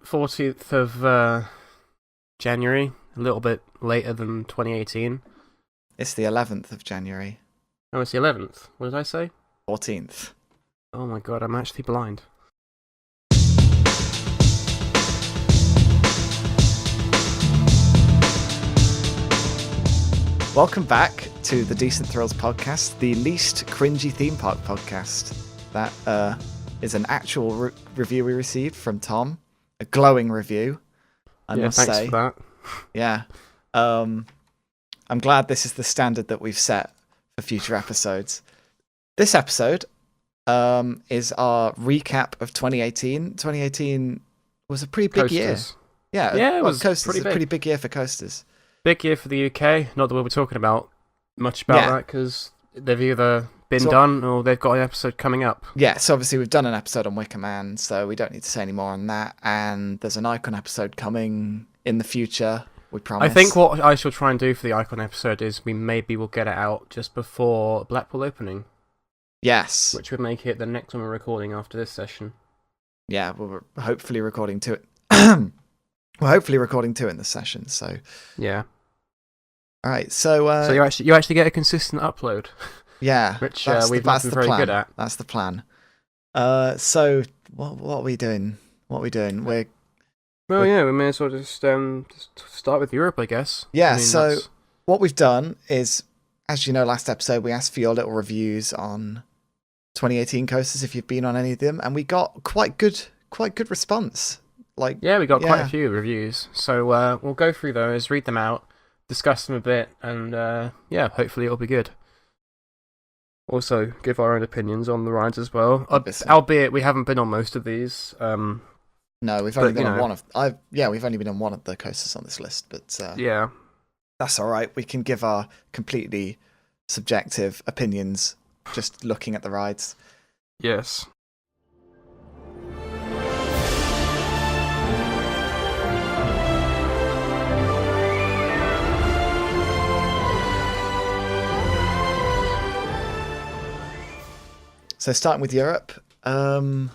14th of January, a little bit later than 2018. It's the 11th of January. Oh, it's the 11th. What did I say? 14th. Oh my god, I'm actually blind. Welcome back to the Decent Thrills podcast, the least cringy theme park podcast. That is an actual review we received from Tom. A glowing review, I must thanks say. for that. Yeah. I'm glad this is the standard that we've set for future episodes. This episode is our recap of 2018. 2018 was a pretty big year. Yeah, it was coasters. A pretty big year for coasters. Big year for the UK. Not that we'll be talking about much about that because they've either been done or they've got an episode coming up. Yeah, so obviously we've done an episode on Wicker Man, so we don't need to say any more on that. And there's an Icon episode coming in the future, we promise. I think what I shall try and do for the Icon episode is we maybe will get it out just before Blackpool opening. Yes. Which would make it the next one we're recording after this session. Yeah, we're hopefully recording two. We're hopefully recording two in this session, so... Yeah. All right, so... so you actually get a consistent upload. Yeah, which we've not been very good at. That's the plan. So what are we doing? We may as well just start with Europe, I guess. Yeah. So what we've done is, as you know, last episode we asked for your little reviews on 2018 coasters if you've been on any of them, and we got quite good response. We got quite a few reviews. So we'll go through those, read them out, discuss them a bit, and hopefully it'll be good. Also, give our own opinions on the rides as well. Albeit we haven't been on most of these. No, we've only been on one of. We've only been on one of the coasters on this list, but that's all right. We can give our completely subjective opinions just looking at the rides. Yes. So starting with Europe, we're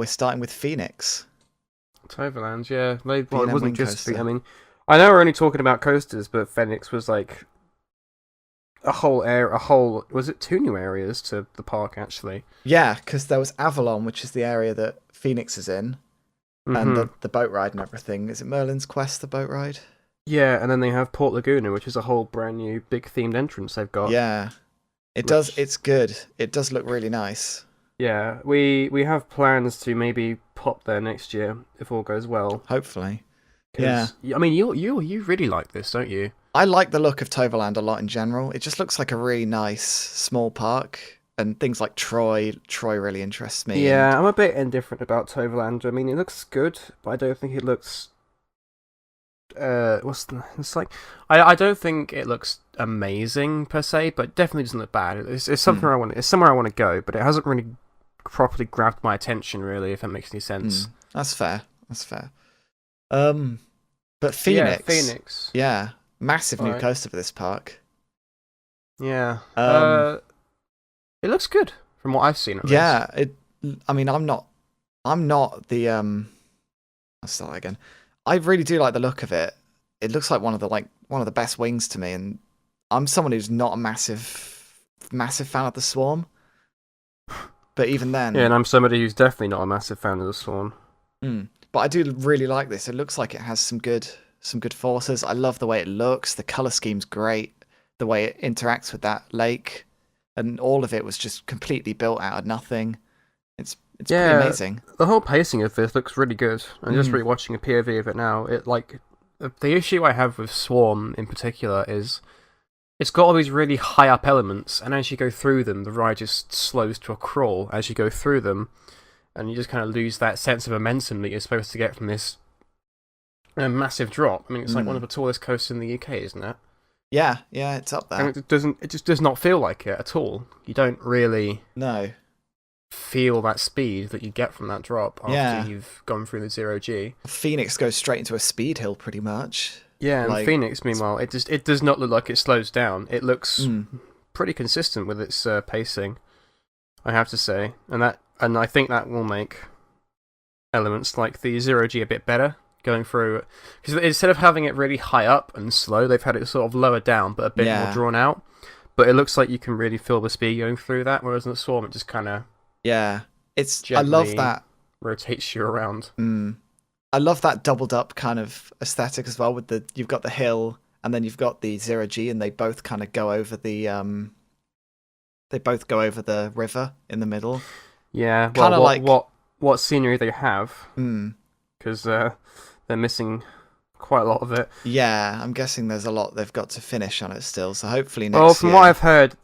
starting with Phoenix. Toverland, yeah. It wasn't just... I mean, I know we're only talking about coasters, but Phoenix was like was it 2 new areas to the park, actually? Yeah, because there was Avalon, which is the area that Phoenix is in, and the boat ride and everything. Is it Merlin's Quest, the boat ride? Yeah, and then they have Port Laguna, which is a whole brand new big themed entrance they've got. Yeah. It's good. It does look really nice. Yeah, we have plans to maybe pop there next year if all goes well. Hopefully. Yeah. I mean, you really like this, don't you? I like the look of Toverland a lot in general. It just looks like a really nice small park, and things like Troy really interests me. Yeah, I'm a bit indifferent about Toverland. I mean, it looks good, but I don't think it looks I don't think it looks amazing per se, but it definitely doesn't look bad. It's something It's somewhere I want to go, but it hasn't really properly grabbed my attention, really, if that makes any sense. That's fair. But Phoenix. Yeah, massive new coaster for this park. Yeah. It looks good from what I've seen. Yeah. I mean, I'm not the I'll start again. I really do like the look of it. It looks like one of the best wings to me, and I'm someone who's not a massive fan of the Swarm. But even then, yeah, and I'm somebody who's definitely not a massive fan of the Swarm. But I do really like this. It looks like it has some good forces. I love the way it looks. The color scheme's great. The way it interacts with that lake, and all of it was just completely built out of nothing. It's pretty amazing. The whole pacing of this looks really good. I'm just rewatching a POV of it now. The issue I have with Swarm in particular is it's got all these really high up elements, and as you go through them, the ride just slows to a crawl as you go through them, and you just kind of lose that sense of momentum that you're supposed to get from this massive drop. I mean, it's like one of the tallest coasters in the UK, isn't it? Yeah, it's up there. And it just does not feel like it at all. You don't really feel that speed that you get from that drop after you've gone through the 0G. Phoenix goes straight into a speed hill pretty much. Yeah, and Phoenix, meanwhile, it does not look like it slows down. It looks pretty consistent with its pacing, I have to say, and I think that will make elements like the zero G a bit better going through, because instead of having it really high up and slow, they've had it sort of lower down but a bit more drawn out. But it looks like you can really feel the speed going through that, whereas in the Swarm it just kind of I love that rotates you around. I love that doubled up kind of aesthetic as well. With you've got the hill and then you've got the zero G, and they both kind of go over the river in the middle. Yeah, well, kind of like what scenery they have, because they're missing quite a lot of it. Yeah, I'm guessing there's a lot they've got to finish on it still. So hopefully next year. Well, from what I've heard,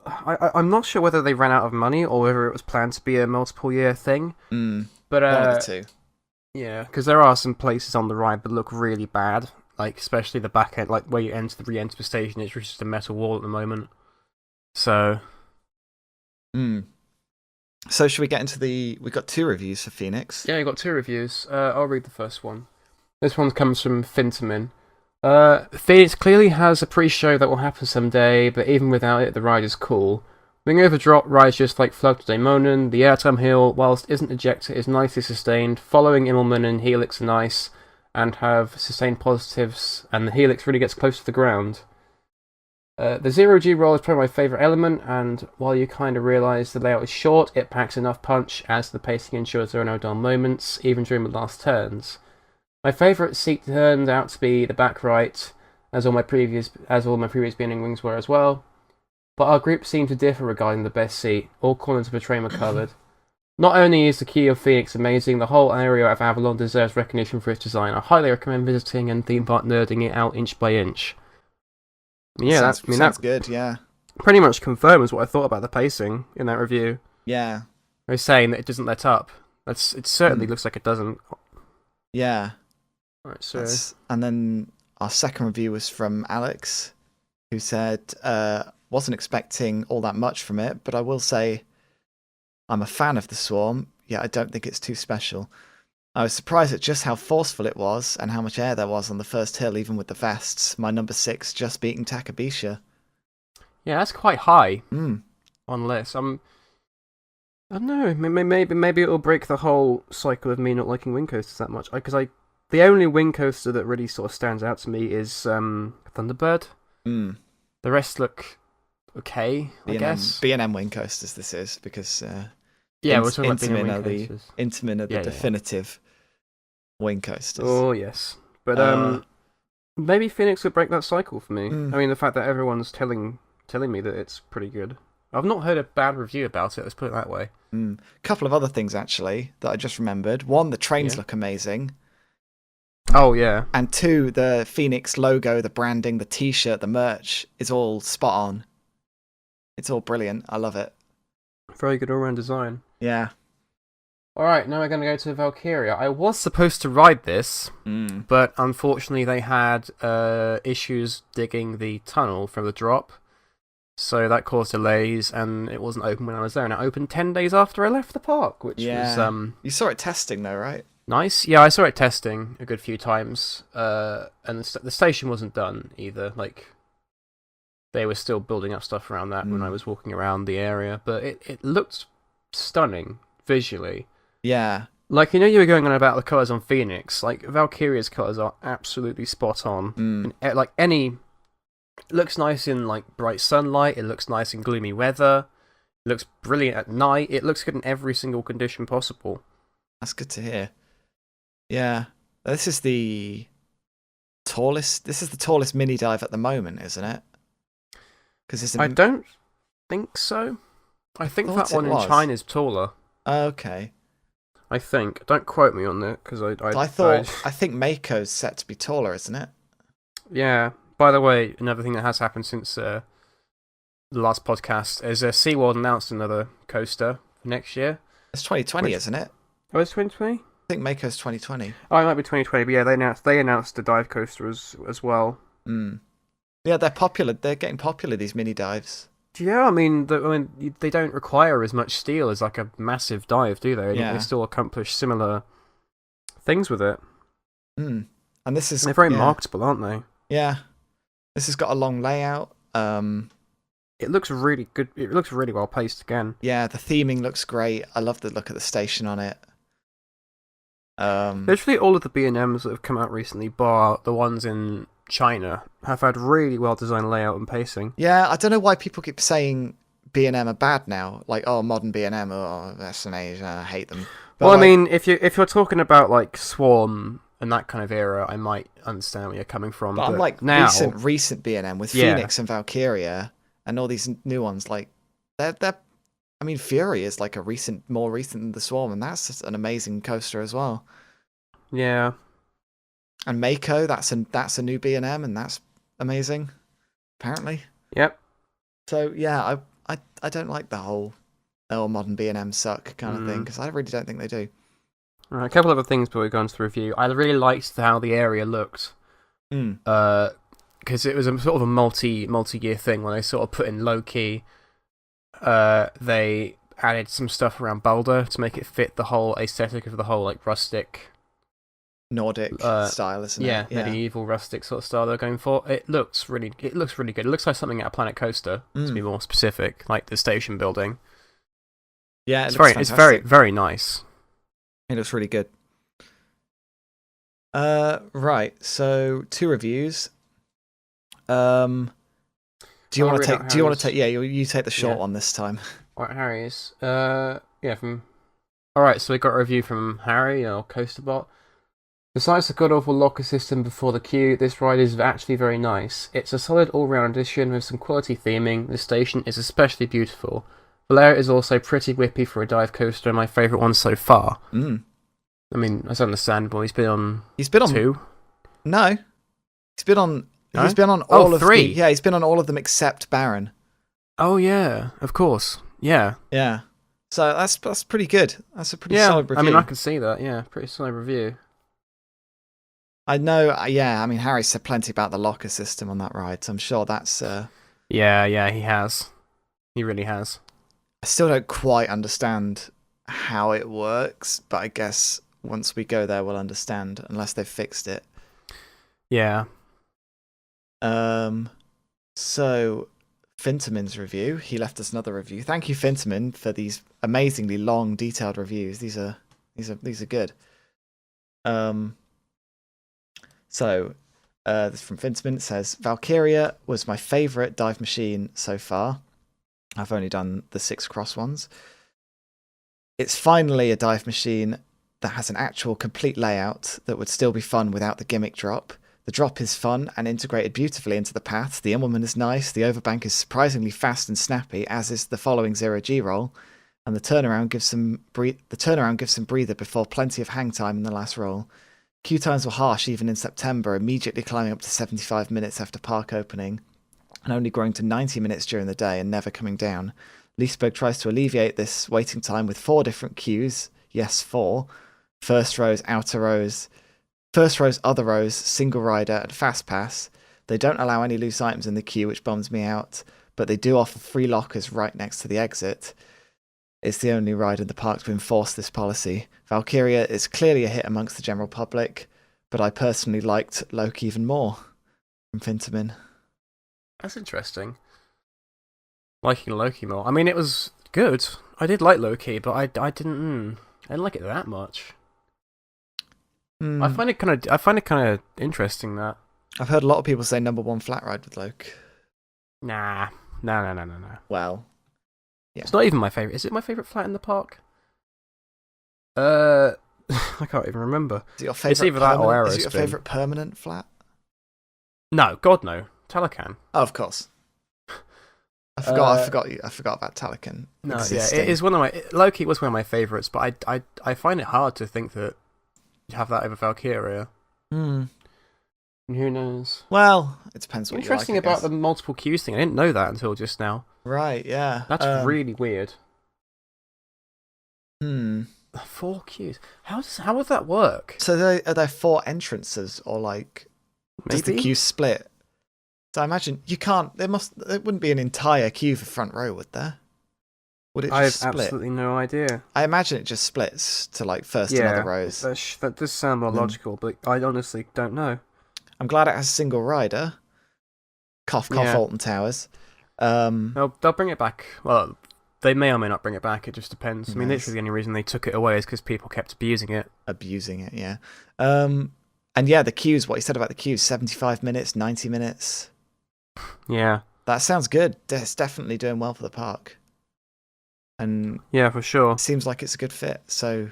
I'm not sure whether they ran out of money or whether it was planned to be a multiple year thing. But one of the two. Yeah, because there are some places on the ride that look really bad, like especially the back end, like where you re-enter the station. It's just a metal wall at the moment. So. So should we get into we've got 2 reviews for Phoenix. Yeah, you got 2 reviews. I'll read the first one. This one comes from Finterman. Phoenix clearly has a pre-show that will happen someday, but even without it, the ride is cool. Wing over drop rides just like Flood to Daemonen. The airtime hill, whilst isn't ejector, is nicely sustained. Following Immelman and Helix are nice and have sustained positives, and the Helix really gets close to the ground. The zero G roll is probably my favourite element, and while you kind of realise the layout is short, it packs enough punch as the pacing ensures there are no dull moments, even during the last turns. My favourite seat turned out to be the back right, as all my previous beginning wings were as well. But our group seemed to differ regarding the best seat. All corners of the train were covered. Not only is the Key of Phoenix amazing, the whole area of Avalon deserves recognition for its design. I highly recommend visiting and theme park nerding it out inch by inch. Yeah, sounds good. Yeah, pretty much confirms what I thought about the pacing in that review. Yeah, I was saying that it doesn't let up. It certainly looks like it doesn't. Yeah. Right, so and then our second review was from Alex, who said wasn't expecting all that much from it, but I will say I'm a fan of the Swarm. Yeah, I don't think it's too special. I was surprised at just how forceful it was and how much air there was on the first hill, even with the vests. My number 6 just beating Takabisha. Yeah, that's quite high on list. I don't know. Maybe it'll break the whole cycle of me not liking wing coasters that much. Because the only wing coaster that really sort of stands out to me is Thunderbird. The rest look okay, I guess. B&M wing coasters. This is because. Yeah, we're talking about B&M wing coasters. Intamin are the definitive wing coasters. Oh, yes. But maybe Phoenix would break that cycle for me. I mean, the fact that everyone's telling me that it's pretty good. I've not heard a bad review about it, let's put it that way. A couple of other things, actually, that I just remembered. 1, the trains look amazing. Oh, yeah. And 2, the Phoenix logo, the branding, the t-shirt, the merch is all spot on. It's all brilliant. I love it. Very good all-round design. Yeah. Alright, now we're going to go to Valkyria. I was supposed to ride this, but unfortunately they had issues digging the tunnel from the drop, so that caused delays, and it wasn't open when I was there, and it opened 10 days after I left the park, which was... You saw it testing though, right? Nice. Yeah, I saw it testing a good few times, and the station wasn't done either, they were still building up stuff around that when I was walking around the area, but it looked stunning visually. Yeah. You were going on about the colours on Phoenix. Valkyria's colours are absolutely spot on. It looks nice in bright sunlight. It looks nice in gloomy weather. It looks brilliant at night. It looks good in every single condition possible. That's good to hear. Yeah, this is the tallest. This is the tallest mini dive at the moment, isn't it? I don't think so. I think that one in China is taller. Okay. I think. Don't quote me on that, because I think Mako's set to be taller, isn't it? Yeah. By the way, another thing that has happened since the last podcast is SeaWorld announced another coaster for next year. It's 2020, isn't it? Oh, it's 2020? I think Mako's 2020. Oh, it might be 2020, but yeah, they announced a dive coaster as well. Yeah, they're popular. They're getting popular, these mini dives. Yeah, I mean, they don't require as much steel as a massive dive, do they? Yeah. They still accomplish similar things with it. And this is... They're very marketable, aren't they? Yeah. This has got a long layout. It looks really good. It looks really well paced again. Yeah, the theming looks great. I love the look of the station on it. Literally all of the B&Ms that have come out recently, bar the ones in China, have had really well designed layout and pacing. Yeah, I don't know why people keep saying B&M are bad now. Like, oh, modern B&M or SNA, I hate them. But Well, I like, mean, if you're talking about like Swarm and that kind of era, I might understand where you're coming from. but I'm But like now, recent B&M with yeah, Phoenix and Valkyria and all these new ones. Like, they're. I mean, Fury is like more recent than the Swarm, and that's just an amazing coaster as well. yeah, And Mako, that's a new B&M, and that's amazing, apparently. yep. So yeah, I don't like the whole modern B&M suck kind of thing because I really don't think they do. A couple other things before we go on to the review. I really liked how the area looked. Because it was a sort of a multi-year thing when they sort of put in Loki. They added some stuff around Balder to make it fit the whole aesthetic of the whole like rustic Nordic style, isn't it? Yeah, medieval rustic sort of style they're going for. It looks really good. It looks like something out of Planet Coaster, to be more specific, like the station building. Yeah, it's very, very nice. It looks really good. Right. So 2 reviews. Do you want to take? Do you want to take? Yeah, you take the short one this time. All right, Harry's. Yeah. All right, so we got a review from Harry, or Coasterbot. Besides the god-awful locker system before the queue, this ride is actually very nice. It's a solid all-round addition with some quality theming. The station is especially beautiful. The layout is also pretty whippy for a dive coaster, and my favourite one so far. I mean, that's understandable. He's been on 2. No, he's been on. No? He's been on all of 3. Yeah, he's been on all of them except Baron. Oh yeah, of course. Yeah. Yeah. So that's pretty good. That's a pretty solid review. I mean, I can see that. Yeah, pretty solid review. I know. Yeah, I mean, Harry said plenty about the locker system on that ride, so I'm sure that's. Yeah, he has. He really has. I still don't quite understand how it works, but I guess once we go there, we'll understand. Unless they've fixed it. Yeah. So Finterman's review. He left us another review. Thank you, Finterman, for these amazingly long, detailed reviews. These are good. So this from Finterman. It says Valkyria was my favourite dive machine so far. I've only done the 6 cross ones. It's finally a dive machine that has an actual complete layout that would still be fun without the gimmick drop. The drop is fun and integrated beautifully into the path. The Immelman is nice. The overbank is surprisingly fast and snappy, as is the following 0G roll. And the turnaround gives some breather before plenty of hang time in the last roll. Queue times were harsh even in September, immediately climbing up to 75 minutes after park opening, and only growing to 90 minutes during the day and never coming down. Leesburg tries to alleviate this waiting time with 4 different queues. Yes, 4. First rows, other rows, single rider, and fast pass. They don't allow any loose items in the queue, which bums me out, but they do offer 3 lockers right next to the exit. It's the only ride in the park to enforce this policy. Valkyria is clearly a hit amongst the general public, but I personally liked Loki even more. From Finterman. That's interesting. Liking Loki more. I mean, it was good. I did like Loki, but I didn't like it that much. I find it kind of interesting that. I've heard a lot of people say number 1 flat ride with Loki. Nah. No. Well, yeah. It's not even my favourite. Is it my favourite flat in the park? I can't even remember. Is it your favourite? It's either that or Aerospin. Is it your favourite permanent flat? No, God no. Telecan. Oh, of course. I forgot about Telecan. No, existing. Yeah, it is one of my. Loki was one of my favourites, but I find it hard to think that you have that over Valkyria. Who knows? Well, it depends what Interesting you like, about the multiple queues thing. I didn't know that until just now. Right, yeah. That's really weird. 4 queues. How would that work? So are there 4 entrances, or like does the queue split? So I imagine you can't. There wouldn't be an entire queue for front row, would there? Would it just split? I have absolutely no idea. I imagine it just splits to like first and other rows. That does sound more logical, but I honestly don't know. I'm glad it has a single rider. Cough, Alton Towers. They'll bring it back. Well, they may or may not bring it back. It just depends. I mean, Nice. literally the only reason they took it away is because people kept abusing it. Yeah. And yeah, the queues, what you said about the queues, 75 minutes, 90 minutes. Yeah. That sounds good. It's definitely doing well for the park. And Yeah, for sure. it seems like it's a good fit. So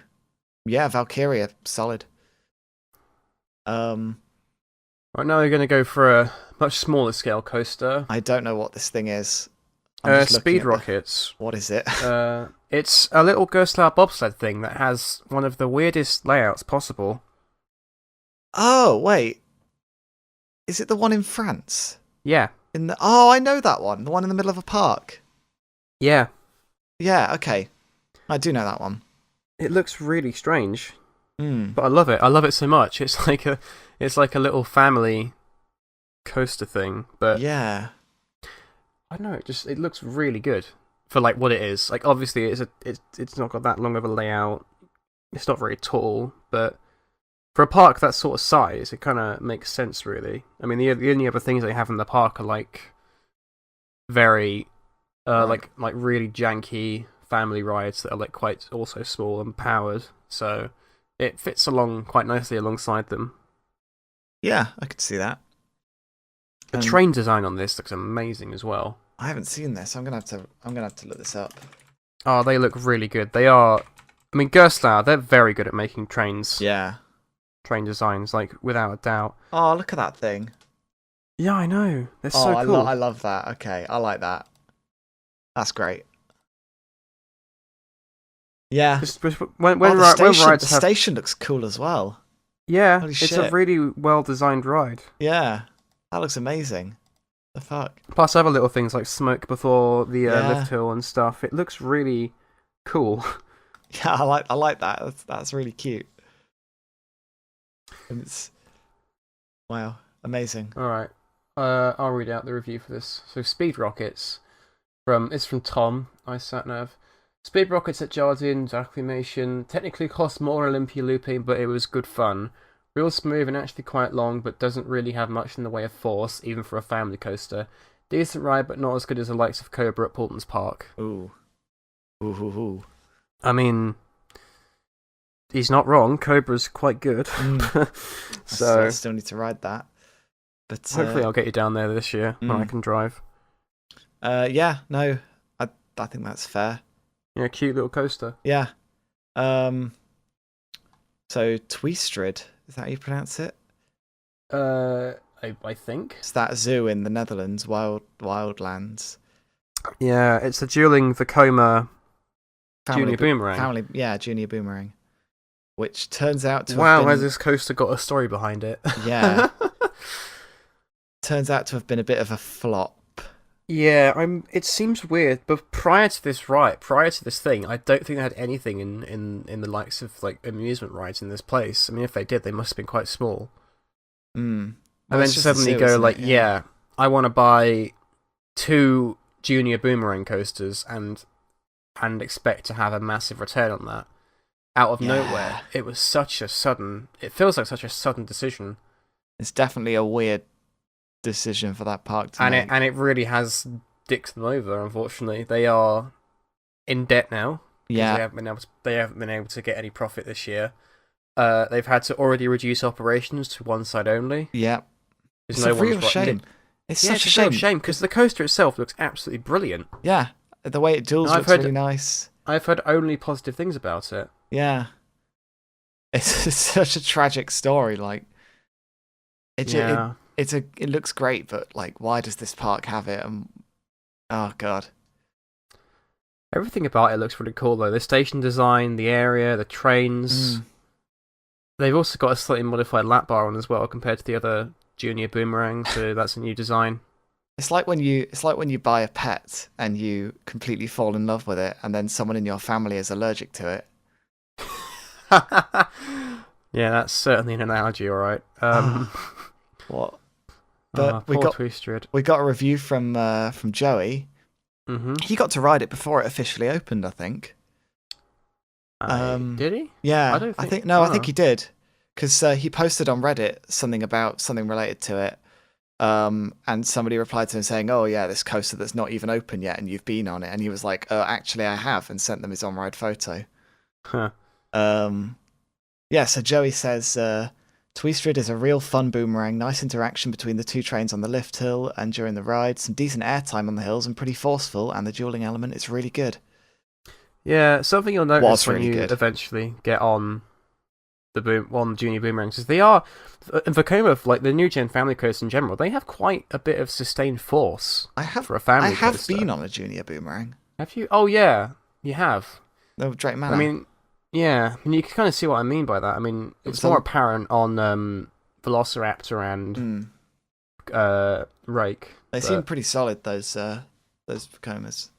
yeah, Valkyria, solid. Right now we're going to go for a much smaller scale coaster. I don't know what this thing is. I'm just looking Speed at Rockets. What is it? It's a little Gerstlauer bobsled thing that has one of the weirdest layouts possible. Oh, wait. Is it the one in France? Yeah. Oh, I know that one. The one in the middle of a park. Yeah. Yeah, okay. I do know that one. It looks really strange, Mm. but I love it. I love it so much. It's like a little family coaster thing, but Yeah. I don't know. It looks really good for like what it is. Like obviously it's not got that long of a layout. It's not very tall, but for a park that sort of size, it kind of makes sense, really. I mean, the only other things they have in the park are like very, Right. like really janky family rides that are like quite also small and powered. So it fits along quite nicely alongside them. Yeah, I could see that. The And train design on this looks amazing as well. I haven't seen this. I'm gonna have to look this up. Oh, they look really good. They are. I mean, Gerstlauer, they're very good at making trains. Yeah. Train designs, like without a doubt. Oh, look at that thing. Yeah, I know. They're so cool. I love that. Okay, I like that. That's great. Yeah. When the rides have, station looks cool as well. yeah, Holy it's a shit. really well designed ride. Yeah. That looks amazing. The fuck? Plus other little things like smoke before the Yeah. lift hill and stuff. It looks really cool. Yeah, I like that. That's really cute. And it's wow, amazing. All right, I'll read out the review for this. So, Speed Rockets it's from Tom. iSatnav. Speed Rockets at Jardin's Acclimation technically cost more than Olympia looping, but it was good fun. Real smooth and actually quite long, but doesn't really have much in the way of force, even for a family coaster. Decent ride, but not as good as the likes of Cobra at Paulton's Park. Ooh. Ooh. I mean, he's not wrong. Cobra's quite good. So I still need to ride that. But hopefully I'll get you down there this year when I can drive. Yeah, no, I think that's fair. Yeah, cute little coaster. Yeah. So Tweestrid, is that how you pronounce it? I think. It's that zoo in the Netherlands, Wildlands. Yeah, it's a dueling Vekoma Junior Boomerang. Junior Boomerang. Which turns out to wow, have been, has this coaster got a story behind it? Yeah. Turns out to have been a bit of a flop. Yeah, it seems weird, but prior to this thing, I don't think they had anything in the likes of like amusement rides in this place. I mean, if they did, they must have been quite small. Mm. And then suddenly go like, yeah, I want to buy 2 Junior Boomerang coasters and expect to have a massive return on that. Out of nowhere. It was it feels like such a sudden decision. It's definitely a weird decision for that park to make. And it really has dicked them over, unfortunately. They are in debt now. Yeah. They haven't been able to get any profit this year. They've had to already reduce operations to one side only. Yeah. It's a real shame. It's such a shame because the coaster itself looks absolutely brilliant. Yeah. The way it duels looks really nice. I've heard only positive things about it. Yeah. It's such a tragic story. Like, it looks great, but like, why does this park have it? Oh god. Everything about it looks really cool though. The station design, the area, the trains. They've also got a slightly modified lap bar on as well compared to the other Junior Boomerang, so that's a new design. It's like when you buy a pet and you completely fall in love with it, and then someone in your family is allergic to it. Yeah, that's certainly an analogy, all right. What? But we got a review from Joey. Mm-hmm. He got to ride it before it officially opened, I think. Did he? Yeah, I think he did, because he posted on Reddit something about something related to it. And somebody replied to him saying, "Oh yeah, this coaster that's not even open yet, and you've been on it." And he was like, "Oh, actually, I have," and sent them his on-ride photo. Huh. Yeah. So Joey says, "Tweestrid is a real fun boomerang. Nice interaction between the two trains on the lift hill and during the ride. Some decent airtime on the hills and pretty forceful. And the dueling element is really good." Yeah, something you'll notice when really you good. eventually get on the junior boomerangs is they are, in Vekoma, like the new gen family coasters in general, they have quite a bit of sustained force for a family coaster. I have been on a junior boomerang. Have you? Oh yeah, you have. No, Drake Manor. I mean, yeah, I mean, you can kind of see what I mean by that. I mean, it's more apparent on Velociraptor and Rake. They seem pretty solid, those Vekomas.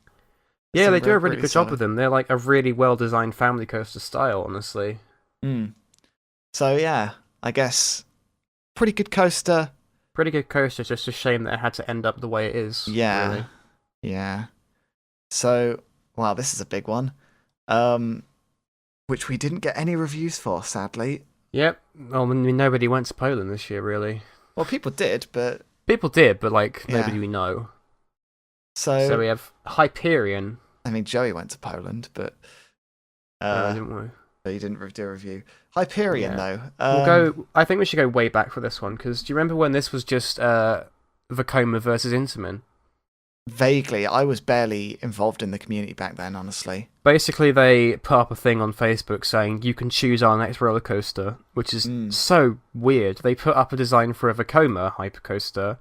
Yeah, they do a really good job with them. They're like a really well designed family coaster style, honestly. So yeah, I guess pretty good coaster. Pretty good coaster. Just a shame that it had to end up the way it is. Yeah, really. Yeah. So, wow, this is a big one. Which we didn't get any reviews for, sadly. Yep. Well, I mean, nobody went to Poland this year, really. Well, people did, but like nobody we know. So we have Hyperion. I mean, Joey went to Poland, but didn't we? But he didn't do a review. Hyperion, though. We'll go. I think we should go way back for this one because do you remember when this was just Vekoma versus Intamin? Vaguely, I was barely involved in the community back then, honestly. Basically, they put up a thing on Facebook saying you can choose our next roller coaster, which is so weird. They put up a design for a Vekoma hypercoaster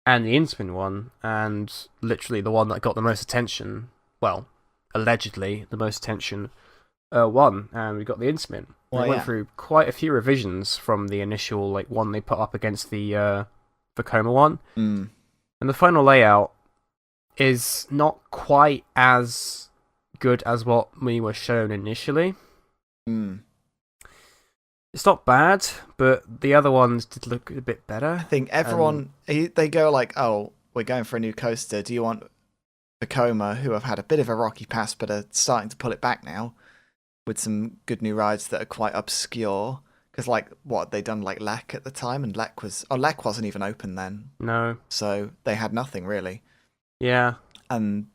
and the Intamin one, and literally the one that got the most attention, well, allegedly the most attention, won, and we got the Intamin. We went through quite a few revisions from the initial one they put up against the Vekoma one, and the final layout is not quite as good as what we were shown initially. It's not bad, but the other ones did look a bit better. I think everyone, they go like, "Oh, we're going for a new coaster. Do you want Vekoma, who have had a bit of a rocky past but are starting to pull it back now with some good new rides that are quite obscure?" Because they done Lek at the time, and Lek wasn't even open then. No. So they had nothing really. Yeah. And,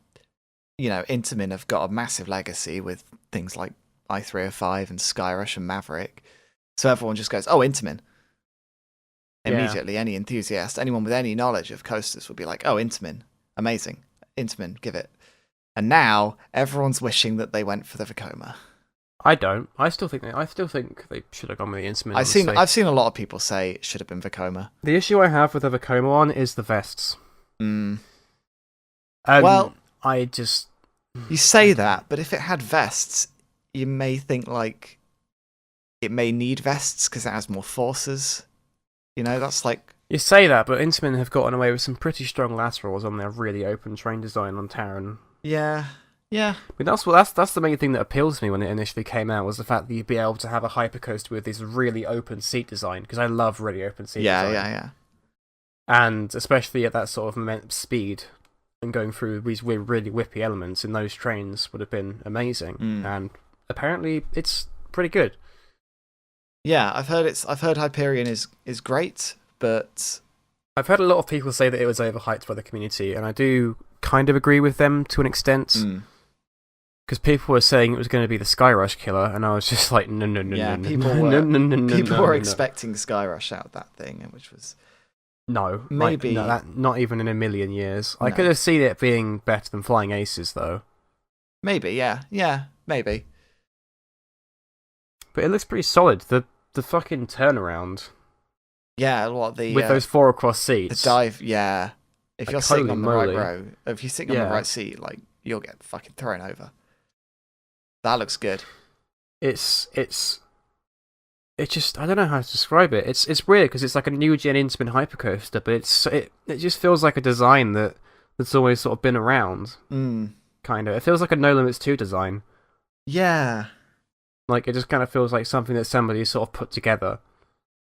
Intamin have got a massive legacy with things like I-305 and Skyrush and Maverick. So everyone just goes, "Oh, Intamin." Immediately, any enthusiast, anyone with any knowledge of coasters would be like, "Oh, Intamin. Amazing. Intamin, give it." And now, everyone's wishing that they went for the Vekoma. I don't. I still think they should have gone with the Intamin. I've seen a lot of people say it should have been Vekoma. The issue I have with the Vekoma one is the vests. Well, you say that, but if it had vests, you may think it may need vests because it has more forces. That's you say that, but Intamin have gotten away with some pretty strong laterals on their really open train design on Taron. Yeah. I mean, that's the main thing that appealed to me when it initially came out was the fact that you'd be able to have a hypercoaster with this really open seat design because I love really open seat design. Yeah. And especially at that sort of immense speed and going through these really whippy elements in those trains would have been amazing. And apparently it's pretty good. Yeah, I've heard Hyperion is great, but I've heard a lot of people say that it was overhyped by the community, and I do kind of agree with them to an extent. Because people were saying it was going to be the Skyrush killer, and I was just like, no. People were expecting Skyrush out of that thing, which was maybe not even in a million years. I could have seen it being better than Flying Aces, though. Maybe, yeah, maybe. But it looks pretty solid. The fucking turnaround. Yeah, with those 4 across seats. The dive, yeah. If you're sitting on the right row, if you're sitting on the right seat, you'll get fucking thrown over. That looks good. It's just, I don't know how to describe it. It's weird because it's like a new gen Intamin hypercoaster, but it just feels like a design that's always sort of been around. Kind of. It feels like a No Limits 2 design. Yeah. It just kind of feels like something that somebody sort of put together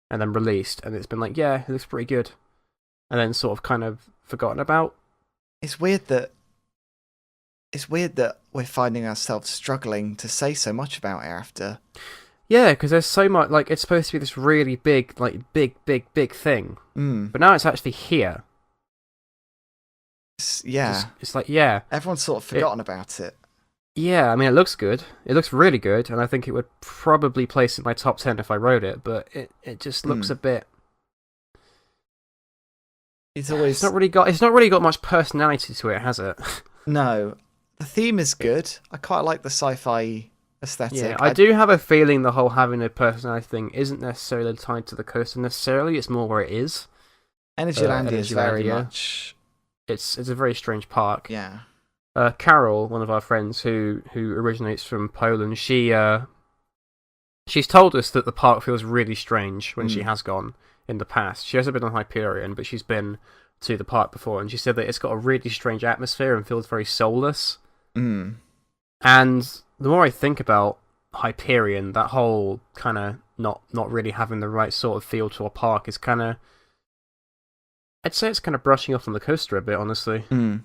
and then released, and it's been like, yeah, it looks pretty good. And then sort of kind of forgotten about. It's weird that we're finding ourselves struggling to say so much about it after. Yeah, because there's so much, like, it's supposed to be this really big, like, big thing. Mm. But now it's actually here. Yeah. It's like, yeah. Everyone's sort of forgotten about it. Yeah, I mean, it looks good. It looks really good, and I think it would probably place it in my top 10 if I wrote it, but it just looks a bit... It's always... It's not really got much personality to it, has it? No. The theme is good. I quite like the sci-fi aesthetic. Yeah, I do have a feeling the whole having a personality thing isn't necessarily tied to the coaster necessarily, it's more where it is. Energylandia is very much... It's a very strange park. Yeah. Carol, one of our friends who originates from Poland, she's told us that the park feels really strange when she has gone in the past. She hasn't been on Hyperion, but she's been to the park before, and she said that it's got a really strange atmosphere and feels very soulless. Mm. And the more I think about Hyperion, that whole kind of not really having the right sort of feel to a park is kind of... I'd say it's kind of brushing off on the coaster a bit, honestly. Mm.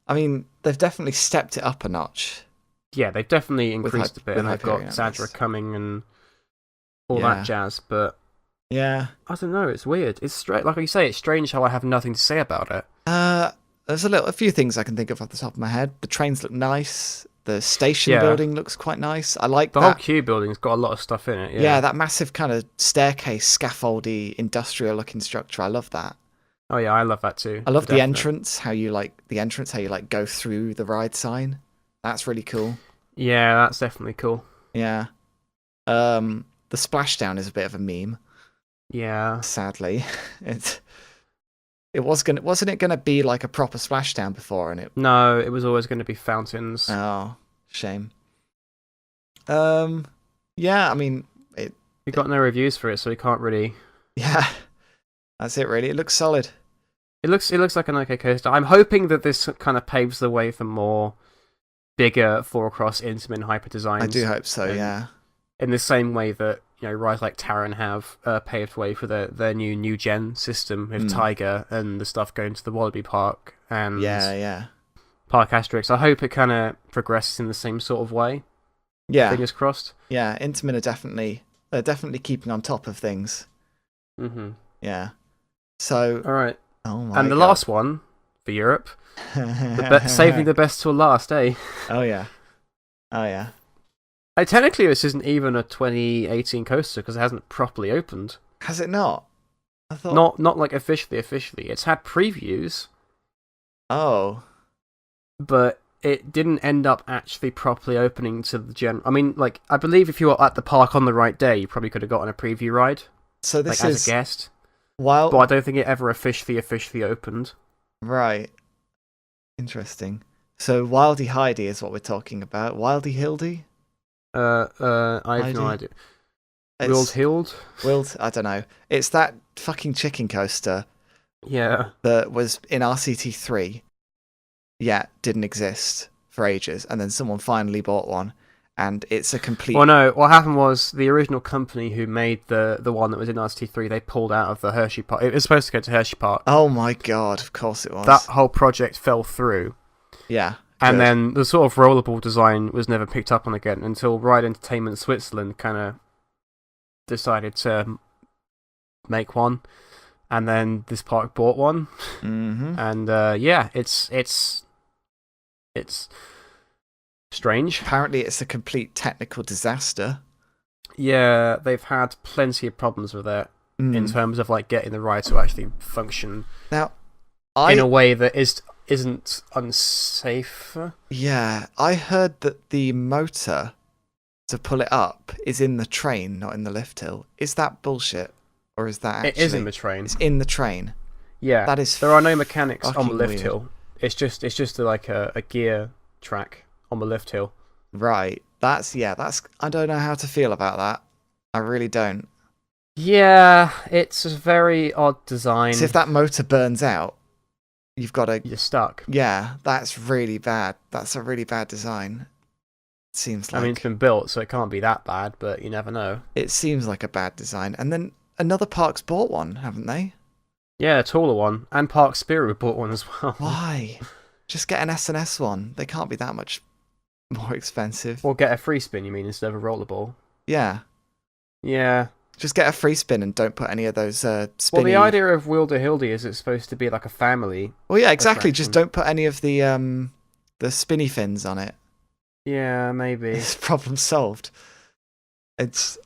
I mean, they've definitely stepped it up a notch. Yeah, they've definitely increased a bit, and they've got Hyperion, Zadra coming and all that jazz, but... Yeah. I don't know, it's weird. It's straight, like you say, it's strange how I have nothing to say about it. There's a few things I can think of off the top of my head. The trains look nice. The station building looks quite nice. I like the that. whole queue building's got a lot of stuff in it. Yeah, that massive kind of staircase, scaffoldy, industrial-looking structure. I love that. Oh yeah, I love that too. I love the entrance. How you go through the ride sign. That's really cool. Yeah, that's definitely cool. Yeah. The splashdown is a bit of a meme. Yeah. Sadly, wasn't it gonna be like a proper splashdown before, and it... No, it was always going to be fountains. Oh, shame. Yeah, I mean, we got no reviews for it, so we can't really... Yeah, that's it really. It looks solid. It looks like an okay coaster. I'm hoping that this kind of paves the way for more bigger 4-cross Intamin hyper designs. I do hope so, yeah. In the same way that, you know, rides like Taron have paved way for their new gen system with Tiger and the stuff going to the Wallaby Park and Park Asterix. I hope it kind of progresses in the same sort of way. Yeah. Fingers crossed. Yeah, Intamin are definitely keeping on top of things. Mm-hmm. Yeah. So... All right. Oh my And the last one for Europe. Saving the best till last, eh? Oh, yeah. Oh, yeah. Technically, this isn't even a 2018 coaster because it hasn't properly opened. Has it not? I thought... Not like officially. It's had previews. Oh. But it didn't end up actually properly opening to the general... I mean, like, I believe if you were at the park on the right day, you probably could have gotten a preview ride. So this like, is... as a guest. But I don't think it ever officially opened. Right. Interesting. So Wildy Heidi is what we're talking about. Wildy Hildy? I have no idea. Wild? I don't know. It's that fucking chicken coaster. Yeah. That was in RCT3. Yeah, didn't exist for ages, and then someone finally bought one, and it's a complete... Well, no, what happened was the original company who made the one that was in RCT3, they pulled out of the Hershey Park. It was supposed to go to Hershey Park. Oh my god, of course it was. That whole project fell through. Yeah. And then the sort of rollerball design was never picked up on again until Ride Entertainment Switzerland kind of decided to make one, and then this park bought one. Mm-hmm. And yeah, it's strange. Apparently, it's a complete technical disaster. Yeah, they've had plenty of problems with it in terms of like getting the ride to actually function now in a way that isn't unsafe. Yeah, I heard that the motor to pull it up is in the train, not in the lift hill. Is that bullshit? Or is that actually... It is in the train. It's in the train. Yeah. That is there are no mechanics on the lift weird. hill. It's just like a gear track on the lift hill. Right. That's I don't know how to feel about that. I really don't. Yeah, it's a very odd design. So if that motor burns out, you're stuck. Yeah, that's really bad. That's a really bad design. It seems like... I mean, it's been built, so it can't be that bad, but you never know. It seems like a bad design. And then another park's bought one, haven't they? Yeah, a taller one. And Park Spirit bought one as well. Why? Just get an S&S one. They can't be that much more expensive. Or get a free spin, you mean, instead of a rollerball. Yeah. Yeah. Just get a free spin and don't put any of those Well, the spinny. idea of Wilder Hildy is it's supposed to be like a family Well, yeah, exactly. Just attraction. don't put any of the spinny fins on it. Yeah, maybe. It's problem solved.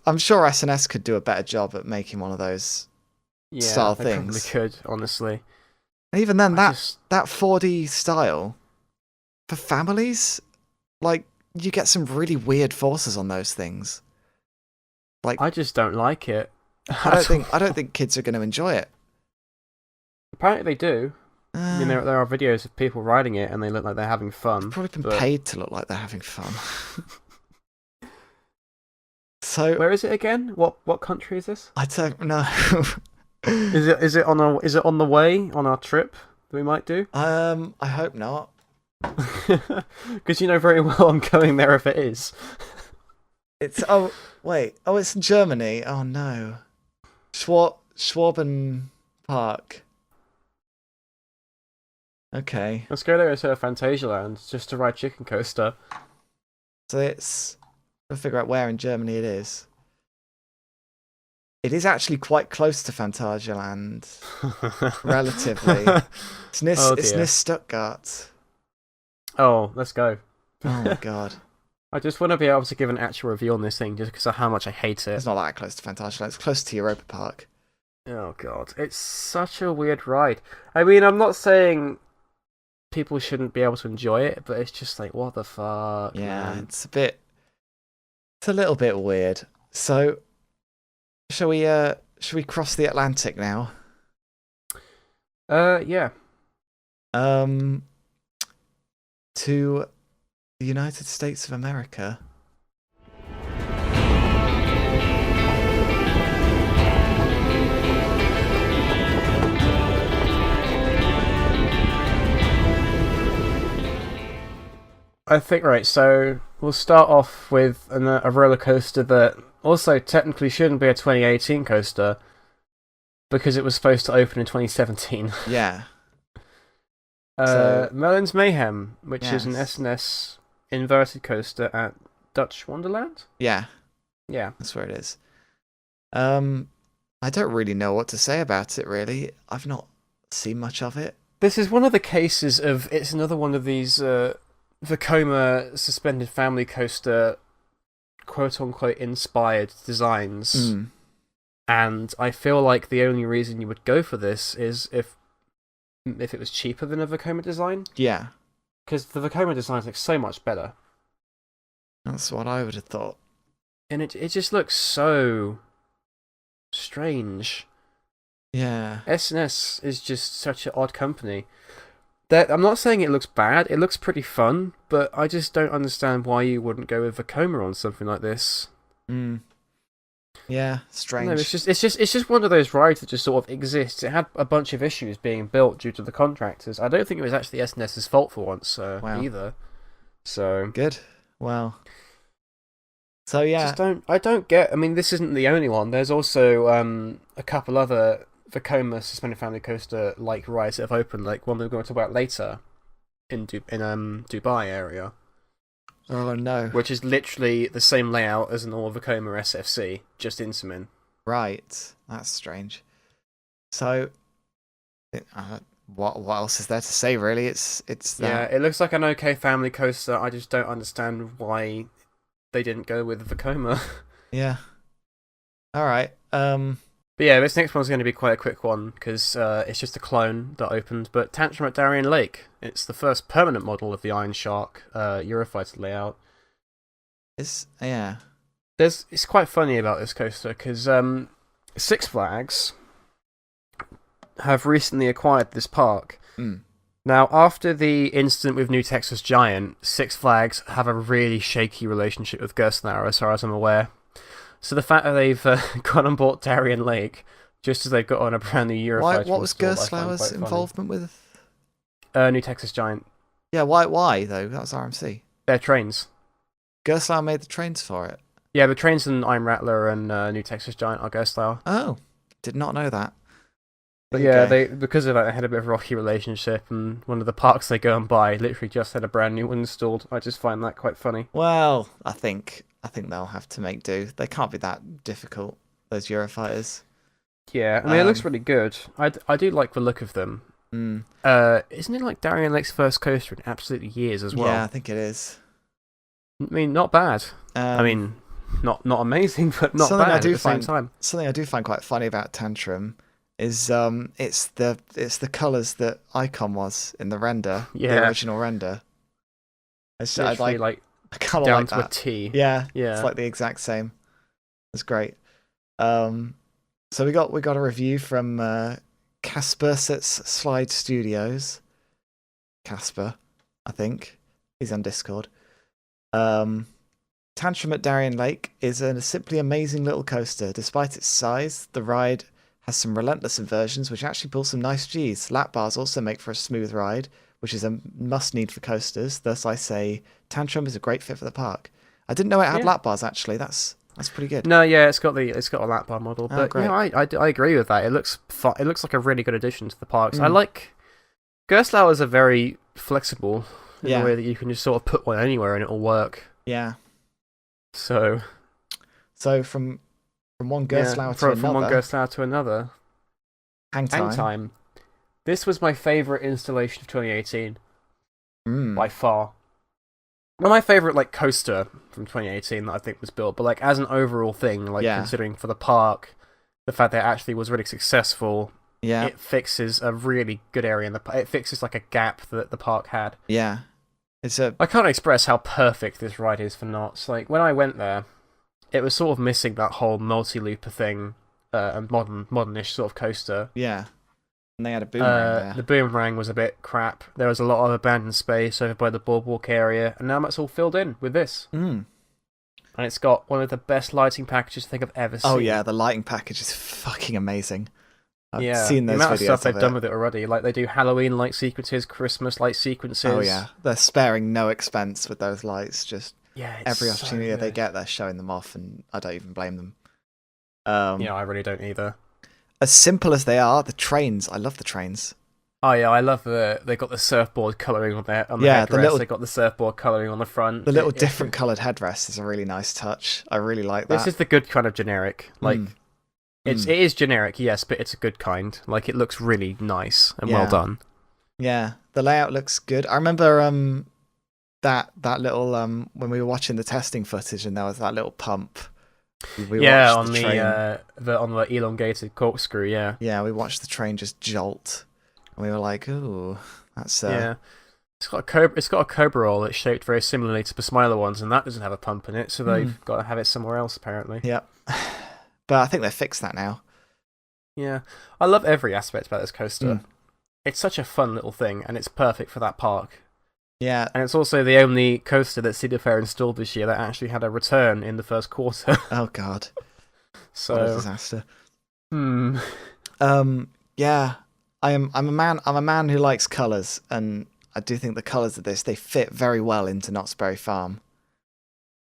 I'm sure S&S could do a better job at making one of those Yeah, style they probably things. could, honestly. And even then, I just that 4D style for families, like you get some really weird forces on those things. Like I just don't like it. I don't think kids are going to enjoy it. Apparently they do. I mean, Uh, there are videos of people riding it, and they look like they're having they've fun. probably been But paid to look like they're having fun. So where is it again? What country is this? I don't know. Is it on the way on our trip that we might do? I hope not. Because you know very well I'm going there if it is. It's it's in Germany. Oh no, Schwaben Park. Okay, Let's go there instead of Phantasialand just to ride Chicken Coaster. so we'll figure out where in Germany it is. It is actually quite close to Phantasialand, relatively. Oh It's dear. near Stuttgart. Oh, let's go. Oh my god, I just want to be able to give an actual review on this thing just because of how much I hate it. it's not that close to Phantasialand. It's close to Europa Park. Oh god, it's such a weird ride. I mean, I'm not saying people shouldn't be able to enjoy it, but it's just like, what the fuck, Yeah, man? it's a little bit weird. So, shall we cross the Atlantic now? Yeah. Um, to the United States of America. I think, right, so we'll start off with a roller coaster that also technically shouldn't be a 2018 coaster because it was supposed to open in 2017. Yeah. So, Merlin's Mayhem, which is an yes. S&S inverted coaster at Dutch Wonderland? Yeah, Yeah. that's where it is. I don't really know what to say about it, really. I've not seen much of it. This is one of the cases of, it's another one of these Vekoma suspended family coaster quote-unquote inspired designs. Mm. And I feel like the only reason you would go for this is if it was cheaper than a Vekoma design. Yeah, Because the Vekoma design is like so much better. that's what I would have thought. And it just looks so strange. Yeah. S&S is just such an odd company. I'm not saying it looks bad, it looks pretty fun, but I just don't understand why you wouldn't go with Vekoma on something like this. Mm. Yeah, strange. No, it's just one of those rides that just sort of exists. It had a bunch of issues being built due to the contractors. I don't think it was actually S&S's fault for once Wow. either. So Good. Well. So yeah. I don't get. I mean, this isn't the only one. There's also a couple other Vekoma suspended family coaster like rides that have opened, like one we're going to talk about later in Dubai area, Oh no. which is literally the same layout as an all Vekoma SFC, just Intamin. Right. That's strange. So, what else is there to say? Really, it's Yeah, that. it looks like an okay family coaster. I just don't understand why they didn't go with Vekoma. Yeah. All right. But yeah, this next one's going to be quite a quick one because it's just a clone that opened. But Tantrum at Darien Lake. It's the first permanent model of the Iron Shark Eurofighter layout. Yeah. It's quite funny about this coaster because Six Flags have recently acquired this park. Mm. Now, after the incident with New Texas Giant, Six Flags have a really shaky relationship with Gerstlauer, as far as I'm aware. So the fact that they've gone and bought Darien Lake just as they've got on a brand new Eurofighter. What was installed, I find Gerstlauer's quite funny. involvement with? New Texas Giant. Yeah. Why though? That was RMC. Their trains. Gerstlauer made the trains for it. Yeah, the trains in I'm Rattler and New Texas Giant are Gerstlauer. Oh, did not know that. But There you yeah, go. because of that, they had a bit of a rocky relationship, and one of the parks they go and buy literally just had a brand new one installed. I just find that quite funny. Well, I think I think they'll have to make do. They can't be that difficult, those Eurofighters. Yeah, I mean, it looks really good. I do like the look of them. Mm. Isn't it like Darien Lake's first coaster in absolutely years as well? Yeah, I think it is. I mean, not bad. I mean, not amazing, but not bad at the same time. Something I do find quite funny about Tantrum is it's the colours that Icon was in the render, the original render. It's literally like I kind of down like to that. a T. Yeah, Yeah. it's like the exact same. It's great. So we got a review from Kaspersitz Slide Studios. Casper, I think. He's on Discord. Tantrum at Darien Lake is a simply amazing little coaster. Despite its size, the ride has some relentless inversions which actually pull some nice Gs. Lap bars also make for a smooth ride, which is a must-need for coasters. Thus, I say Tantrum is a great fit for the park. I didn't know it had lap bars, actually. That's pretty good. No, yeah, it's got a lap bar model, but great. I agree with that. It looks fun. It looks like a really good addition to the parks. I like Gerstlauers are very flexible in the way that you can just sort of put one anywhere and it'll work. Yeah. So from one Gerstlauer to another. From one Gerstlauer to another. Hang Time. This was my favourite installation of 2018. By far. Not my favourite like coaster from 2018 that I think was built, but like as an overall thing, like considering for the park, the fact that it actually was really successful, it fixes a really good area in the park. It fixes like a gap that the park had. Yeah. I can't express how perfect this ride is for knots. Like when I went there, it was sort of missing that whole multi-looper thing, a modernish sort of coaster. Yeah. And they had a boomerang there. The boomerang was a bit crap. There was a lot of abandoned space over by the boardwalk area, and now that's all filled in with this. And it's got one of the best lighting packages I think I've ever seen. Oh yeah, the lighting package is fucking amazing. I've seen those the amount videos of stuff they've done with it already. Like they do Halloween light sequences, Christmas light sequences. Oh yeah, they're sparing no expense with those lights. Just every so opportunity good. they get, they're showing them off, and I don't even blame them. I really don't either. As simple as they are, the trains. I love the trains. Oh yeah, I love they got the surfboard colouring on the headrest. They got the surfboard colouring on the front. The little different coloured headrest is a really nice touch. I really like that. This is the good kind of generic. Like it is generic, yes, but it's a good kind. Like it looks really nice and well done. Yeah, the layout looks good. I remember that little when we were watching the testing footage and there was that little pump. We on the elongated corkscrew. Yeah, we watched the train just jolt, and we were like, "Ooh, that's It's got a cobra roll that's shaped very similarly to the Smiler ones, and that doesn't have a pump in it, so they've got to have it somewhere else apparently. Yep. But I think they fixed that now. Yeah, I love every aspect about this coaster. It's such a fun little thing, and it's perfect for that park. Yeah. And it's also the only coaster that Cedar Fair installed this year that actually had a return in the first quarter. Oh god. So what a disaster. Yeah. I'm a man who likes colours, and I do think the colours of this, they fit very well into Knott's Berry Farm.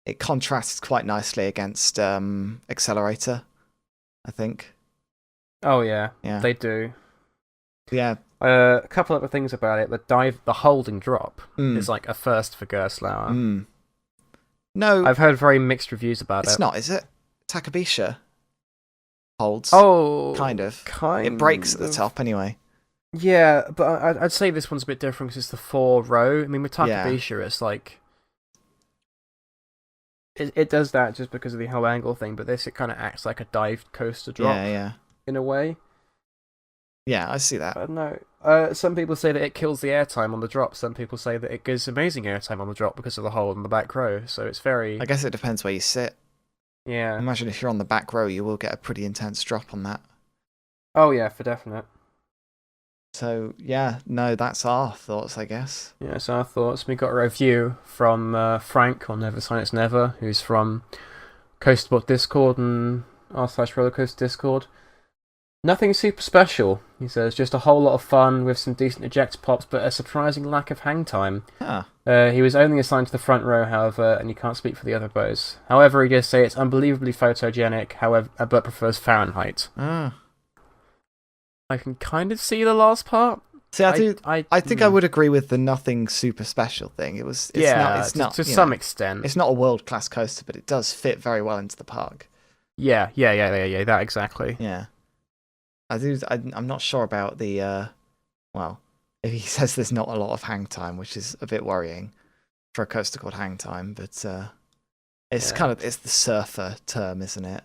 It contrasts quite nicely against Accelerator, I think. Oh yeah. They do. Yeah. A couple other things about it. The holding drop is like a first for Gerstlauer. No. I've heard very mixed reviews about it. It's not, is it? Takabisha holds. Oh, kind of. It breaks at the top anyway. Yeah, but I'd say this one's a bit different because it's the 4-row. I mean, with Takabisha, it's like it does that just because of the whole angle thing. But this, it kind of acts like a dive coaster drop. Yeah. In a way. Yeah, I see that. No. Some people say that it kills the airtime on the drop. Some people say that it gives amazing airtime on the drop because of the hole in the back row. So it's very... I guess it depends where you sit. Yeah. Imagine if you're on the back row, you will get a pretty intense drop on that. Oh yeah, for definite. So, yeah, no, that's our thoughts, I guess. Yeah, that's our thoughts. We got a review from Frank on Never Silence Never, who's from Coasterbook Discord and r/Rollercoaster Discord. Nothing super special, he says. Just a whole lot of fun with some decent ejector pops, but a surprising lack of hang time. He was only assigned to the front row, however, and he can't speak for the other bows. However, he does say it's unbelievably photogenic, however, but prefers Fahrenheit. I can kind of see the last part. See, I do. I think I mm, would agree with the nothing super special thing. It's not. yeah, It's not. to You some know, extent. it's not a world class coaster, but it does fit very well into the park. Yeah. That exactly. Yeah, I do. I'm not sure about the. Well, he says there's not a lot of hang time, which is a bit worrying for a coaster called Hang Time. But it's Yeah. it's the surfer term, isn't it?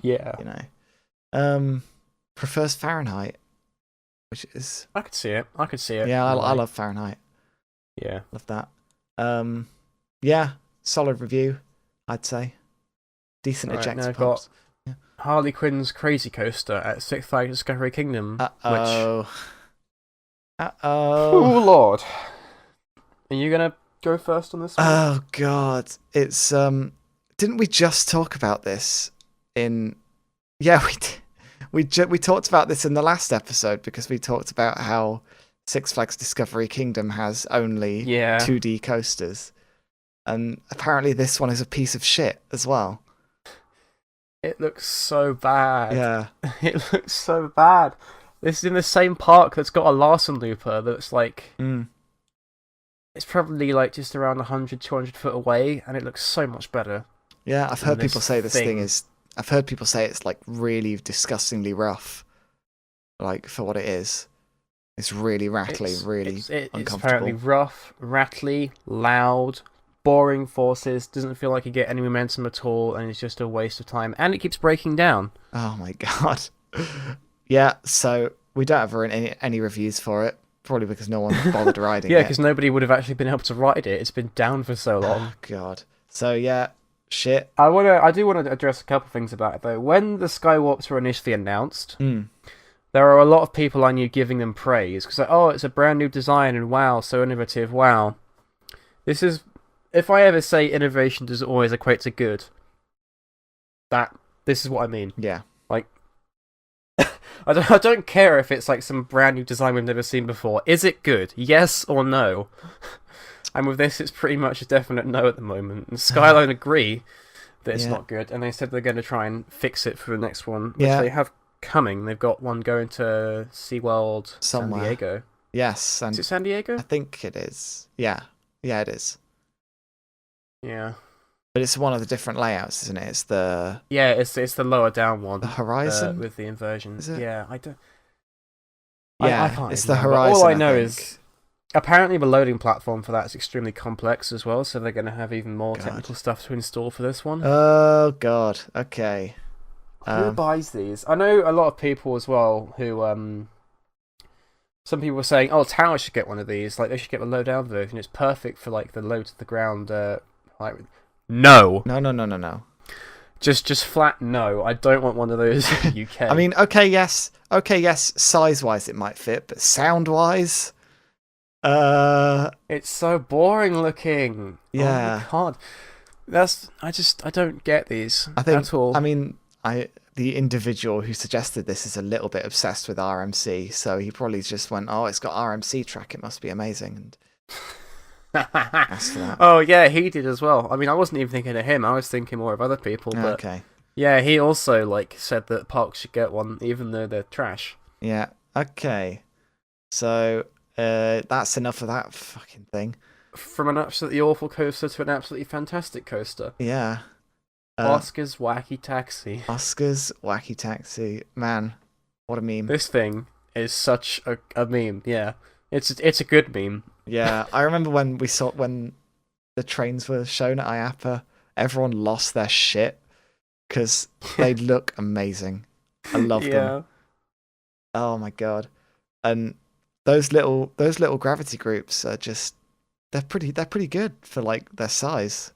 Yeah. You know. Prefers Fahrenheit, which is I could see it. I could see it. yeah. I Like, love Fahrenheit. yeah. Love that. Yeah, solid review, I'd say. Decent Alright, now ejector I've got pops. Yeah. Harley Quinn's Crazy Coaster at Six Flags Discovery Kingdom. Uh-oh. Oh Lord. Are you gonna go first on this one? Oh god. It's didn't we just talk about this in yeah, we did. We talked about this in the last episode because we talked about how Six Flags Discovery Kingdom has only Yeah. 2D coasters. And apparently this one is a piece of shit as well. It looks so bad. Yeah. It looks so bad. This is in the same park that's got a Larsen looper that's like Mm. it's probably like just around 100, 200 foot away, and it looks so much better. Yeah, I've than heard people say this thing thing. is. I've heard people say it's like really disgustingly rough, like for what it is. It's really rattly, really It's uncomfortable. apparently rough, rattly, loud, boring forces. Doesn't feel like you get any momentum at all, and it's just a waste of time. And it keeps breaking down. Oh my god. Yeah, so we don't have any reviews for it, probably because no one bothered riding Yeah, it. because nobody would have actually been able to ride it. It's been down for so long. Oh god. So yeah, shit. I do want to address a couple things about it though. When the Skywarps were initially announced, Mm. there are a lot of people I knew giving them praise because, like, oh, it's a brand new design and wow, so innovative. Wow, this is. If I ever say innovation doesn't always equate to good, this is what I mean. Yeah. Like, I don't care if it's like some brand new design we've never seen before. Is it good? Yes or no? And with this, it's pretty much a definite no at the moment. And Skyline agree that it's not good, and they said they're going to try and fix it for the next one, which they have coming. They've got one going to SeaWorld Somewhere. San Diego. Yes, and Is it San Diego? I think it is. Yeah. Yeah, it is. Yeah. But it's one of the different layouts, isn't it? It's the it's the lower down one. the Horizon with the inversion. Is it? Yeah, I don't. Yeah, I can't it's even the remember. Horizon. All I know think. is apparently the loading platform for that is extremely complex as well, so they're going to have even more technical stuff to install for this one. Oh god. Okay. Who buys these? I know a lot of people as well who some people were saying, "Oh, Tower should get one of these. Like they should get the low down version. It's perfect for like the low to the ground." Like, no. No. Just flat no. I don't want one of those in the UK. I mean, okay, yes. Size-wise, it might fit, but sound-wise, it's so boring looking. Yeah. Oh my God. I don't get these I think. at all. I mean, the individual who suggested this is a little bit obsessed with RMC, so he probably just went, "Oh, it's got RMC track. It must be amazing." And asked for that. Oh yeah, he did as well. I mean, I wasn't even thinking of him. I was thinking more of other people. But Okay. yeah, he also like said that parks should get one, even though they're trash. Yeah. Okay. So that's enough of that fucking thing. From an absolutely awful coaster to an absolutely fantastic coaster. Yeah. Oscar's Wacky Taxi. Oscar's Wacky Taxi. Man, what a meme. This thing is such a meme. Yeah, it's a good meme. Yeah, I remember when the trains were shown at IAPA, everyone lost their shit because they look amazing. I love them. Oh my god! And those little gravity groups are just they're pretty good for like their size.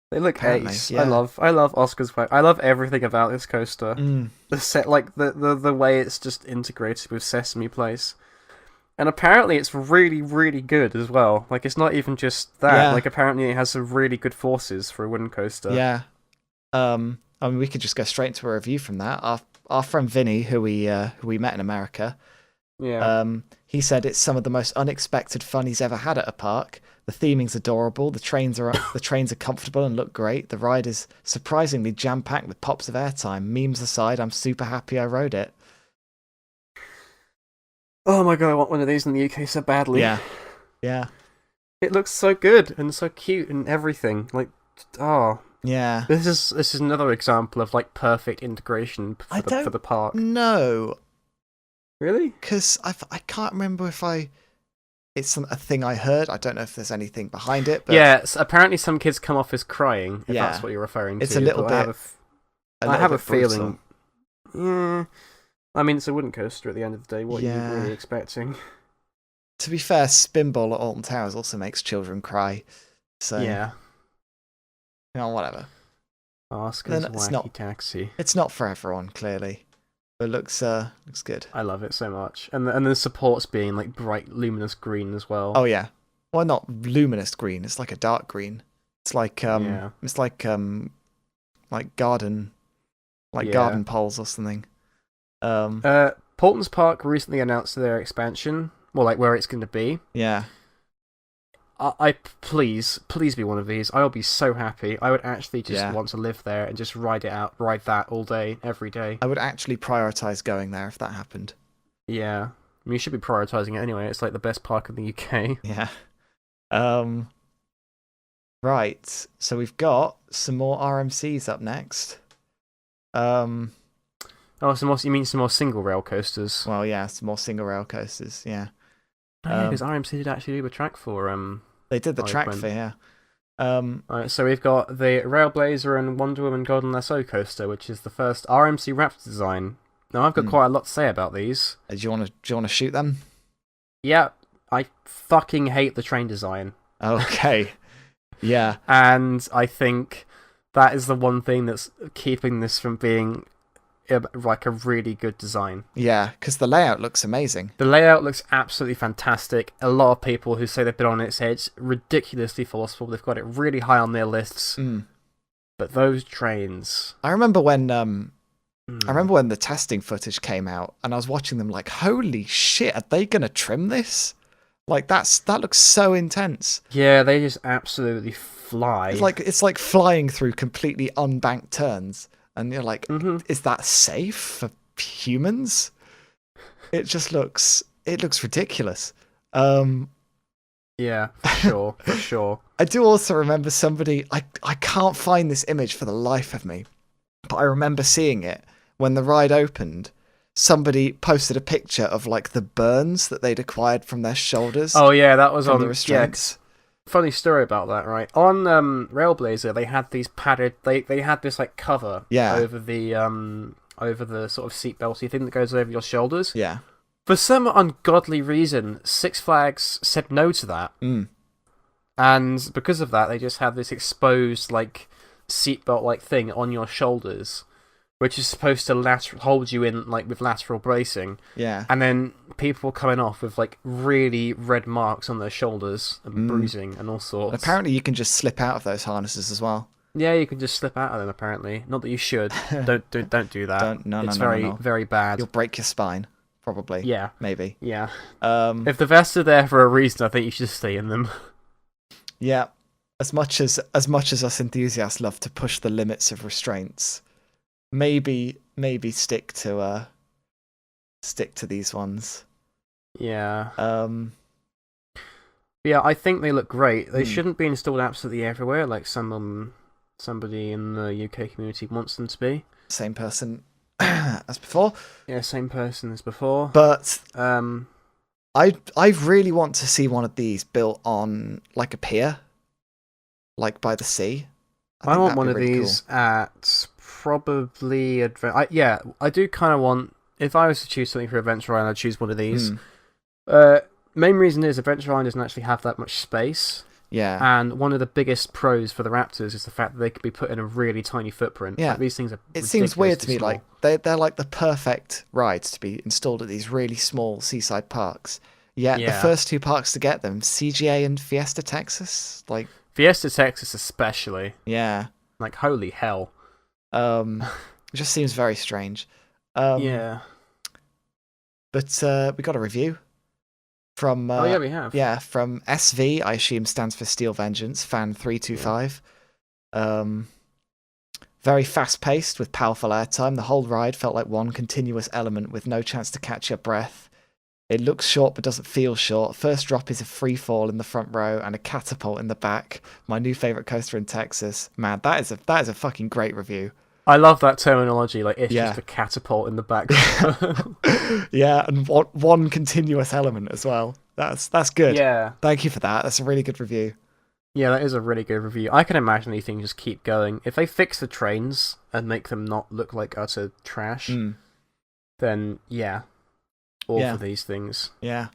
They look Apparently, ace. yeah. I love Oscar's Wacky. I love everything about this coaster. Mm. The set, like the way it's just integrated with Sesame Place. And apparently it's really, really good as well. Like, it's not even just that. Yeah. Like, apparently it has some really good forces for a wooden coaster. Yeah. I mean, we could just go straight into a review from that. Our friend Vinny, who we met in America, he said it's some of the most unexpected fun he's ever had at a park. The theming's adorable. The trains are comfortable and look great. The ride is surprisingly jam-packed with pops of airtime. Memes aside, I'm super happy I rode it. Oh my god, I want one of these in the UK so badly. Yeah, yeah, It looks so good and so cute and everything. Like, oh, yeah. this is another example of like perfect integration I for don't the park. know, Really? because I can't remember if it's a thing I heard. I don't know if there's anything behind it, but Yeah, apparently some kids come off as crying, if yeah, that's what you're referring it's to. a little but bit, I have a brutal. feeling. Yeah, I mean, it's a wooden coaster at the end of the day. What are you Yeah. really expecting? To be fair, Spinball at Alton Towers also makes children cry. So, Yeah. whatever. Oscar's Then Wacky Taxi. it's not for everyone, clearly. But it looks good. I love it so much. And the supports being like bright, luminous green as well. Oh yeah. Well, not luminous green. It's like a dark green. It's like Yeah. it's like garden Yeah. garden poles or something. Portland's Park recently announced their expansion. Well, like where it's going to be. Yeah. I please be one of these. I'll be so happy. I would actually just want to live there and just ride that all day, every day. I would actually prioritize going there if that happened. Yeah. I mean, you should be prioritizing it anyway. It's like the best park in the UK. Yeah. Right. So we've got some more RMCs up next. Oh, you mean some more single rail coasters? Well, yeah, some more single rail coasters. Yeah. Oh, yeah, because RMC did actually do a track for They did the track for, yeah. Alright, so we've got the Railblazer and Wonder Woman Golden Lasso coaster, which is the first RMC Raptor design. Now I've got quite a lot to say about these. Do you want to shoot them? Yeah, I fucking hate the train design. Okay. Yeah. And I think that is the one thing that's keeping this from being like a really good design. Yeah, because the layout looks amazing. The layout looks absolutely fantastic. A lot of people who say they've been on its edge, ridiculously forceful. They've got it really high on their lists. But those trains... I remember when the testing footage came out and I was watching them like, holy shit, are they going to trim this? Like, that looks so intense. Yeah, they just absolutely fly. It's like flying through completely unbanked turns. And you're like, is that safe for humans? It just looks ridiculous. Yeah, for sure. I do also remember somebody, I can't find this image for the life of me, but I remember seeing it when the ride opened. Somebody posted a picture of like the burns that they'd acquired from their shoulders. Oh yeah, that was on the restraints. Yeah, funny story about that, right? On Railblazer, they had these padded. They had this like cover over the sort of seatbelty thing that goes over your shoulders. Yeah. For some ungodly reason, Six Flags said no to that, and because of that, they just had this exposed like seatbelt like thing on your shoulders, which is supposed to hold you in like with lateral bracing. Yeah. And then people coming off with like really red marks on their shoulders and bruising and all sorts. And apparently you can just slip out of those harnesses as well. Yeah, you can just slip out of them apparently. Not that you should. Don't do that. It's very bad. You'll break your spine, probably. Yeah. Maybe. Yeah. If the vests are there for a reason, I think you should stay in them. Yeah. As much as us enthusiasts love to push the limits of restraints, maybe stick to these ones. Yeah. Yeah, I think they look great. They shouldn't be installed absolutely everywhere, like somebody in the UK community wants them to be. Same person as before. Yeah, same person as before. But I really want to see one of these built on like a pier, like by the sea. I want one of these at probably I do kind of want. If I was to choose something for Adventure Island, I'd choose one of these. Main reason is Adventure Island doesn't actually have that much space. Yeah. And one of the biggest pros for the Raptors is the fact that they can be put in a really tiny footprint. Yeah. Like, these things are. It seems weird to me. Small. Like they're like the perfect rides to be installed at these really small seaside parks. Yet the first two parks to get them, CGA and Fiesta Texas, like Fiesta Texas especially. Yeah. Like holy hell. It just seems very strange. Yeah. But we got a review from we have. Yeah, from SV, I assume stands for Steel Vengeance, fan 325. Very fast paced with powerful airtime. The whole ride felt like one continuous element with no chance to catch your breath. It looks short but doesn't feel short. First drop is a free fall in the front row and a catapult in the back. My new favorite coaster in Texas. Man, that is a fucking great review. I love that terminology. Like it's Yeah. just a catapult in the back. Yeah, and one continuous element as well. That's good. Yeah. Thank you for that. That's a really good review. Yeah, that is a really good review. I can imagine these things just keep going. If they fix the trains and make them not look like utter trash, then yeah, all for these things. Yeah.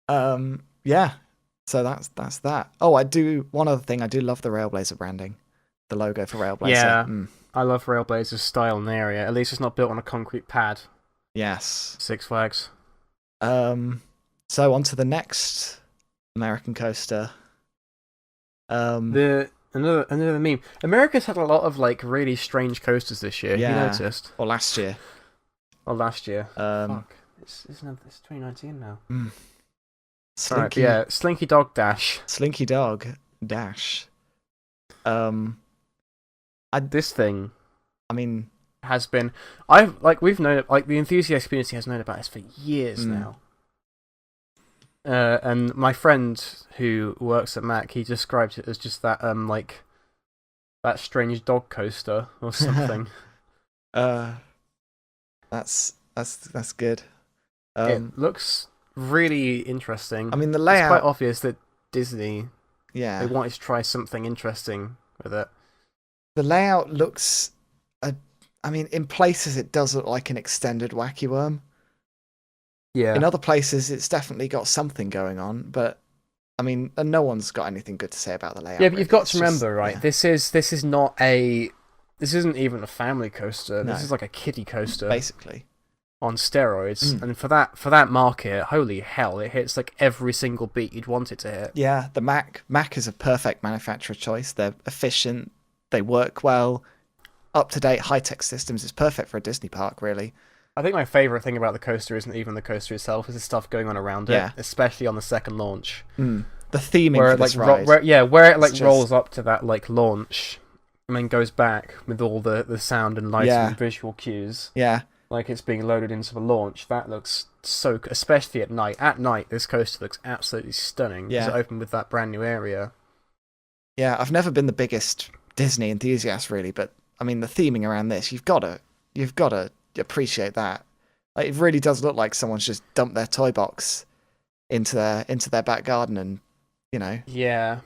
Yeah. So that's that. Oh, one other thing. I do love the Railblazer branding, the logo for Railblazer. Yeah, I love Railblazer's style in the area. At least it's not built on a concrete pad. Yes. Six Flags. So on to the next American coaster. Another meme. America's had a lot of like really strange coasters this year. Yeah. You noticed? Or last year. Or last year. Fuck. It's 2019 now. Slinky, right, yeah, Slinky Dog Dash. Slinky Dog Dash. This thing. I mean, has been we've known it, like the enthusiast community has known about this for years now. And my friend who works at Mac, he described it as just that that strange dog coaster or something. That's good. It looks really interesting. I mean, the layout. It's quite obvious that Disney, they wanted to try something interesting with it. The layout looks. I mean, in places it does look like an extended Wacky Worm. Yeah. In other places, it's definitely got something going on, but I mean, no one's got anything good to say about the layout. Yeah, but you've got to remember, just, right? Yeah. This isn't even a family coaster. No. This is like a kiddie coaster, basically, on steroids. And for that market, holy hell, it hits like every single beat you'd want it to hit. Yeah, the Mac is a perfect manufacturer choice. They're efficient, they work well, up to date, high tech systems. It's perfect for a Disney park, really. I think my favourite thing about the coaster isn't even the coaster itself, it's the stuff going on around it, especially on the second launch. The theming for this ride. Where it rolls up to that like launch and then goes back with all the sound and lighting and visual cues. Yeah. Like it's being loaded into the launch. That looks so... Especially at night. At night, this coaster looks absolutely stunning. Yeah. Because it opened with that brand new area. Yeah, I've never been the biggest Disney enthusiast, really, but I mean, the theming around this, you've got to appreciate that. Like, it really does look like someone's just dumped their toy box into their back garden, and yeah.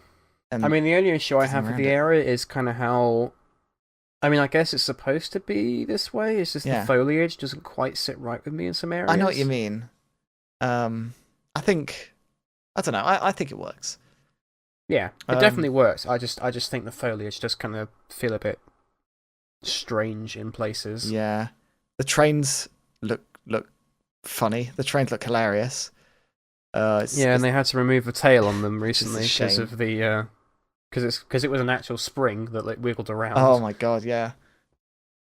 And I mean, the only issue I have with the area is kind of how, I mean, I guess it's supposed to be this way. It's just the foliage doesn't quite sit right with me in some areas. I know what you mean. I don't know. I think it works. Yeah, it definitely works. I just think the foliage does kind of feel a bit strange in places. Yeah. The trains look funny. The trains look hilarious. And they had to remove the tail on them recently because of the because it was an actual spring that like wiggled around. Oh my god, yeah.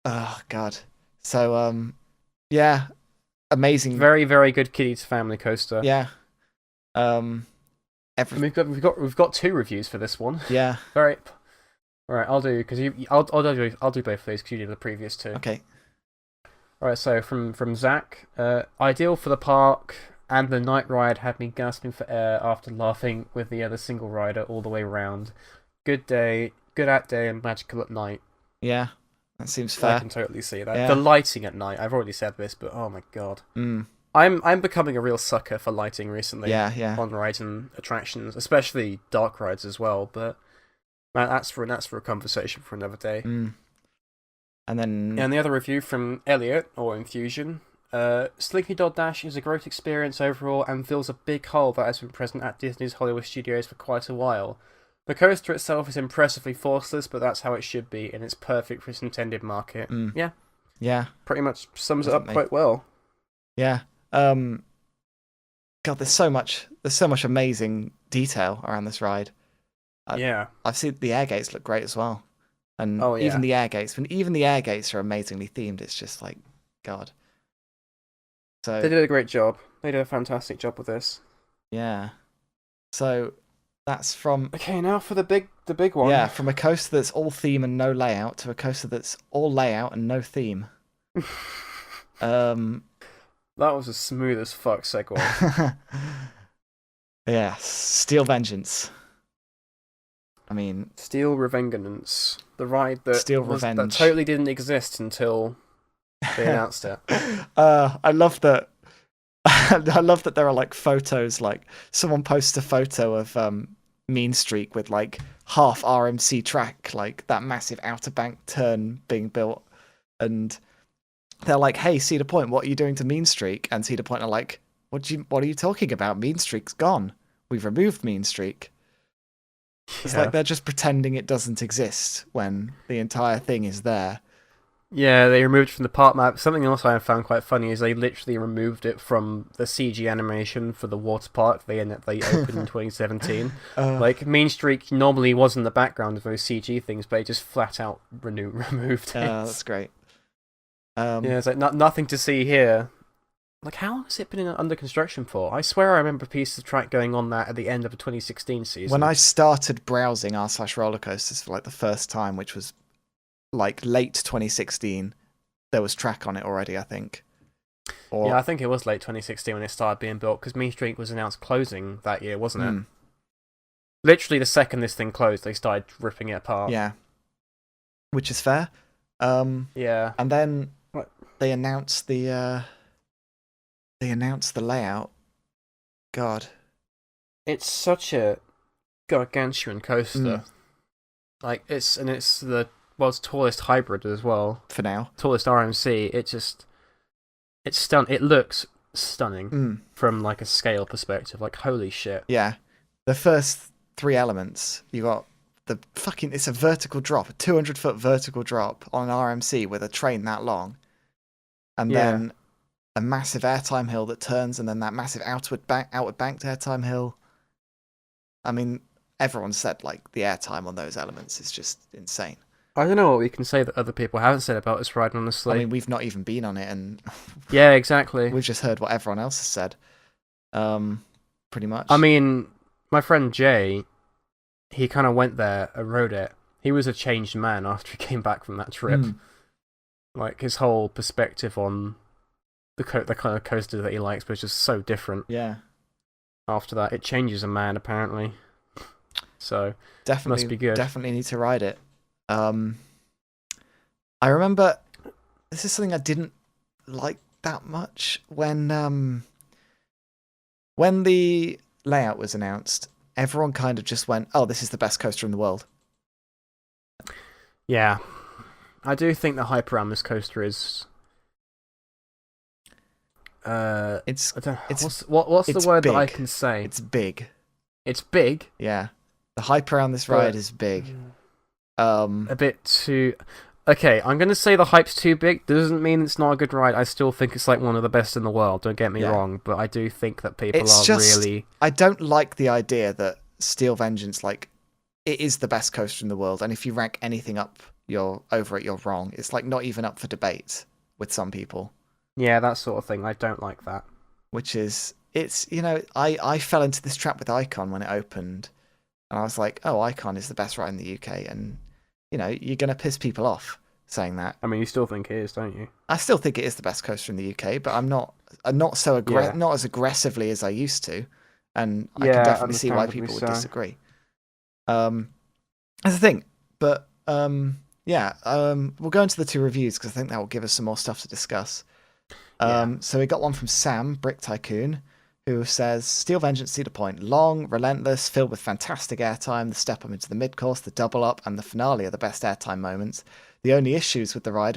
Oh god. So yeah, amazing. Very very good kids family coaster. Yeah. We've got 2 reviews for this one. Yeah. All right, I'll do I'll do both of these because you did the previous 2. Okay. Alright, so from Zach, ideal for the park, and the night ride had me gasping for air after laughing with the other single rider all the way around. Good at day, and magical at night. Yeah, that seems fair. I can totally see that. Yeah. The lighting at night, I've already said this, but oh my god. I'm becoming a real sucker for lighting recently. Yeah. On rides and attractions, especially dark rides as well, but that's for a conversation for another day. And the other review from Elliot, or Infusion. Slinky Dog Dash is a great experience overall and fills a big hole that has been present at Disney's Hollywood Studios for quite a while. The coaster itself is impressively forceless, but that's how it should be, and it's perfect for its intended market. Yeah. Pretty much sums it up quite well. Yeah. God, there's so much amazing detail around this ride. I've seen the air gates look great as well. And even the air gates, are amazingly themed. It's just like, God. So they did a great job. They did a fantastic job with this. Yeah. So that's from. Okay, now for the big one. Yeah, from a coaster that's all theme and no layout to a coaster that's all layout and no theme. That was a smooth as fuck segue. Yeah, Steel Vengeance. I mean, Steel Revengeance, the ride Steel that Revenge. totally didn't exist until they announced it. I love that. I love that there are like photos. Like someone posts a photo of Mean Streak with like half RMC track, like that massive Outer Bank turn being built, and they're like, "Hey, Cedar Point, what are you doing to Mean Streak?" And Cedar Point are like, What are you talking about? Mean Streak's gone. We've removed Mean Streak." It's like they're just pretending it doesn't exist when the entire thing is there. Yeah, they removed it from the part map. Something else I found quite funny is they literally removed it from the CG animation for the water park they opened in 2017. Like, Mean Streak normally was in the background of those CG things, but they just flat out removed it. That's great. Yeah, it's like nothing to see here. Like, how long has it been under construction for? I swear I remember pieces of track going on that at the end of the 2016 season. When I started browsing r/rollercoasters for like the first time, which was like late 2016, there was track on it already, I think. Yeah, I think it was late 2016 when it started being built, because Mean Streak was announced closing that year, wasn't it? Literally the second this thing closed, they started ripping it apart. Yeah. Which is fair. Yeah. And then they announced the layout. God. It's such a gargantuan coaster. Like, it's the world's tallest hybrid as well. For now. Tallest RMC. It looks stunning from like a scale perspective. Like, holy shit. Yeah. The first 3 elements, you got it's a vertical drop, a 200-foot vertical drop on an RMC with a train that long. And then a massive airtime hill that turns, and then that massive outward banked airtime hill. I mean, everyone said like the airtime on those elements is just insane. I don't know what we can say that other people haven't said about this ride, honestly. I mean, we've not even been on it, and yeah, exactly. We've just heard what everyone else has said. Pretty much. I mean, my friend Jay, he kind of went there and rode it. He was a changed man after he came back from that trip. Like, his whole perspective on the kind of coaster that he likes was just so different. Yeah. After that, it changes a man, apparently. So, definitely, must be good. Definitely need to ride it. I remember this is something I didn't like that much when the layout was announced. Everyone kind of just went, "Oh, this is the best coaster in the world." Yeah, I do think the hype around this coaster is. What's the word big. that I can say? It's big. It's big. Yeah, the hype around this ride is big. A bit too. Okay, I'm gonna say the hype's too big. Doesn't mean it's not a good ride. I still think it's like one of the best in the world. Don't get me wrong, but I do think that people really. I don't like the idea that Steel Vengeance, like, it is the best coaster in the world, and if you rank anything up, you're wrong. It's like not even up for debate with some people. Yeah, that sort of thing. I don't like that. Which is, I fell into this trap with Icon when it opened, and I was like, oh, Icon is the best ride in the UK, and you're gonna piss people off saying that. I mean, you still think it is, don't you? I still think it is the best coaster in the UK, but I'm not not as aggressively as I used to, and I can definitely see why people would disagree. That's the thing, but we'll go into the 2 reviews because I think that will give us some more stuff to discuss. So we got one from Sam, Brick Tycoon, who says, Steel Vengeance Cedar Point, long, relentless, filled with fantastic airtime, the step up into the mid-course, the double up, and the finale are the best airtime moments. The only issues with the ride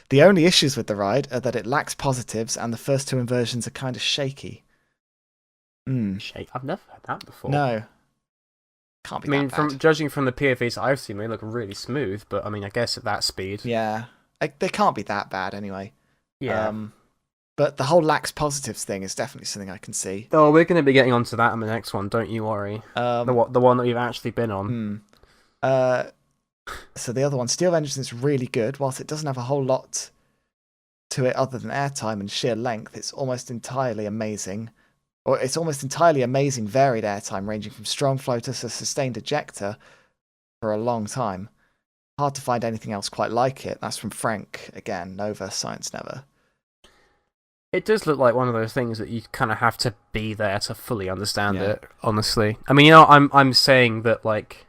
the only issues with the ride are that it lacks positives, and the first 2 inversions are kind of shaky. Shake? I've never heard that before. No. Can't be that bad. From judging from the PFVs I've seen, they look really smooth, but I mean, I guess at that speed. Yeah. They can't be that bad anyway. Yeah. But the whole lacks positives thing is definitely something I can see. Oh, we're going to be getting onto that in the next one, don't you worry. The one that we've actually been on. So the other one, Steel Vengeance, is really good. Whilst it doesn't have a whole lot to it other than airtime and sheer length, it's almost entirely amazing. Or it's almost entirely amazing varied airtime, ranging from strong flow to sustained ejector for a long time. hard to find anything else quite like it. That's from Frank again. Nova Science Never. It does look like one of those things that you kind of have to be there to fully understand Yeah. it. Honestly, I mean, I'm saying that like,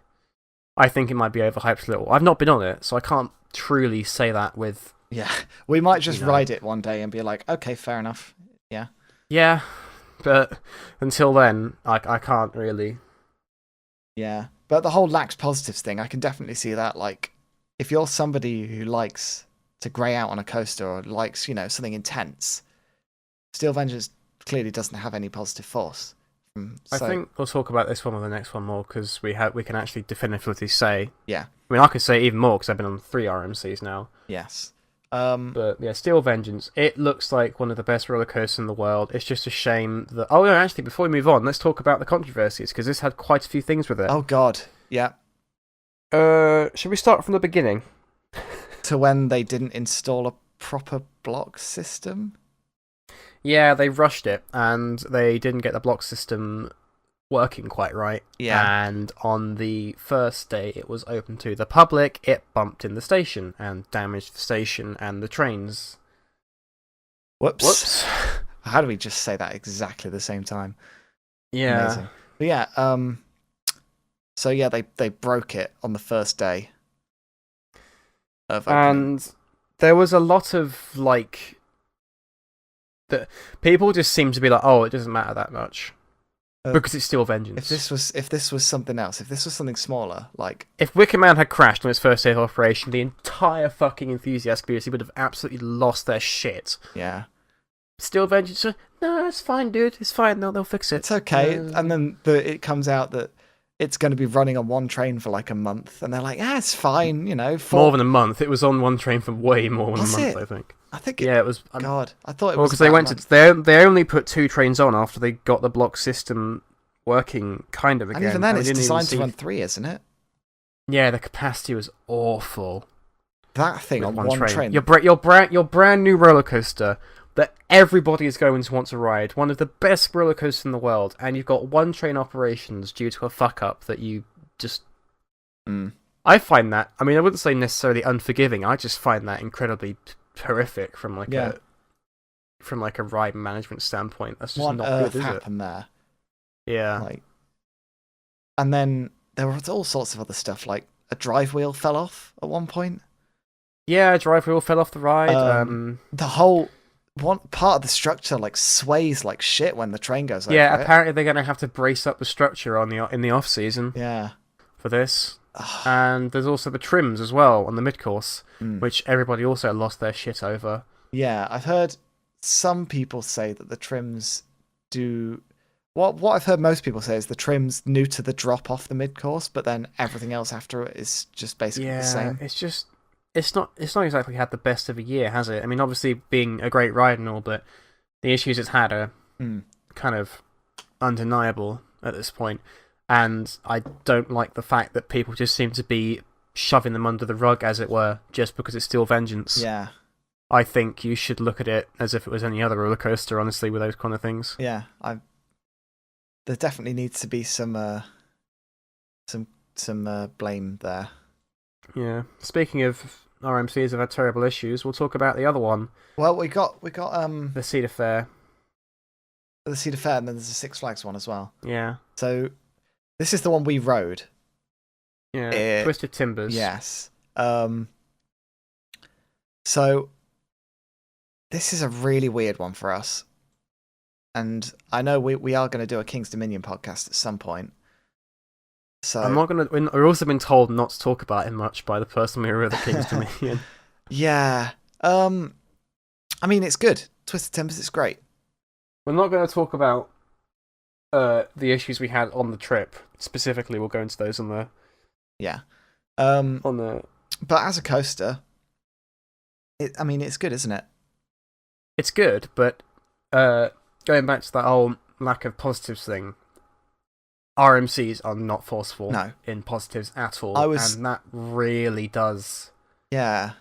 I think it might be overhyped a little. I've not been on it, so I can't truly say that with. Yeah, we might just You know. ride it one day and be like, okay, fair enough. Yeah. Yeah, but until then, I can't really. Yeah, but the whole lax positives thing, I can definitely see that. Like, if you're somebody who likes to grey out on a coaster or likes, something intense, Steel Vengeance clearly doesn't have any positive force. I think we'll talk about this one or the next one more because we can actually definitively say. Yeah. I mean, I could say even more because I've been on 3 RMCs now. Yes. But yeah, Steel Vengeance. It looks like one of the best roller coasters in the world. It's just a shame that. Oh no, actually, before we move on, let's talk about the controversies because this had quite a few things with it. Oh God. Yeah. Should we start from the beginning? To when they didn't install a proper block system. Yeah, they rushed it and they didn't get the block system working quite right. Yeah. And on the first day it was open to the public, it bumped in the station and damaged the station and the trains. Whoops. How do we just say that exactly the same time? Yeah. Amazing. But yeah, so yeah, they broke it on the first day of opening. And there was a lot of like people just seem to be like, oh, it doesn't matter that much. Because it's Steel Vengeance. If this was something else, if this was something smaller, like if Wicker Man had crashed on its first day of operation, the entire fucking enthusiast community would have absolutely lost their shit. Yeah. Steel Vengeance, no, it's fine, dude. It's fine. They'll fix it. It's okay. And then it comes out that it's going to be running on one train for like a month, and they're like, it's fine, More than a month. It was on one train for way more than a month, it? I think. I think. Yeah, it was. God, I thought it well, was. because they went to they only put 2 trains on after they got the block system working kind of again. And even then, it's didn't designed even to run 3, isn't it? Yeah, the capacity was awful. That thing with on one train. Your brand new roller coaster that everybody is going to want to ride, one of the best roller coasters in the world, and you've got one train operations due to a fuck up that you just. I find that. I mean, I wouldn't say necessarily unforgiving. I just find that incredibly horrific from like a ride management standpoint. That's just not good, is it? What happened there? Yeah. And then there was all sorts of other stuff, like a drive wheel fell off at one point. Yeah, a drive wheel fell off the ride. The whole one part of the structure sways like shit when the train goes over. Yeah, apparently they're going to have to brace up the structure in the off season. Yeah. For this. And there's also the trims as well on the mid-course, which everybody also lost their shit over. Yeah, I've heard some people say that the trims do... What I've heard most people say is the trims neuter the drop off the mid-course, but then everything else after it is just basically the same. It's not exactly had the best of a year, has it? I mean, obviously being a great ride and all, but the issues it's had are kind of undeniable at this point. And I don't like the fact that people just seem to be shoving them under the rug, as it were, just because it's Steel Vengeance. Yeah. I think you should look at it as if it was any other roller coaster, honestly, with those kind of things. Yeah, there definitely needs to be some blame there. Yeah. Speaking of RMCs have had terrible issues, we'll talk about the other one. Well, we got the Cedar Fair. The Cedar Fair, and then there's a Six Flags one as well. Yeah. So this is the one we rode. Yeah. Twisted Timbers. Yes. So this is a really weird one for us. And I know we are going to do a King's Dominion podcast at some point. So I'm not going to... We've also been told not to talk about him much by the person we were at the King's Dominion. Yeah. I mean, it's good. Twisted Timbers, it's great. We're not going to talk about the issues we had on the trip. Specifically, we'll go into those on the... Yeah. But as a coaster, it's good, isn't it? It's good, but going back to that whole lack of positives thing, RMCs are not forceful in positives at all, and that really does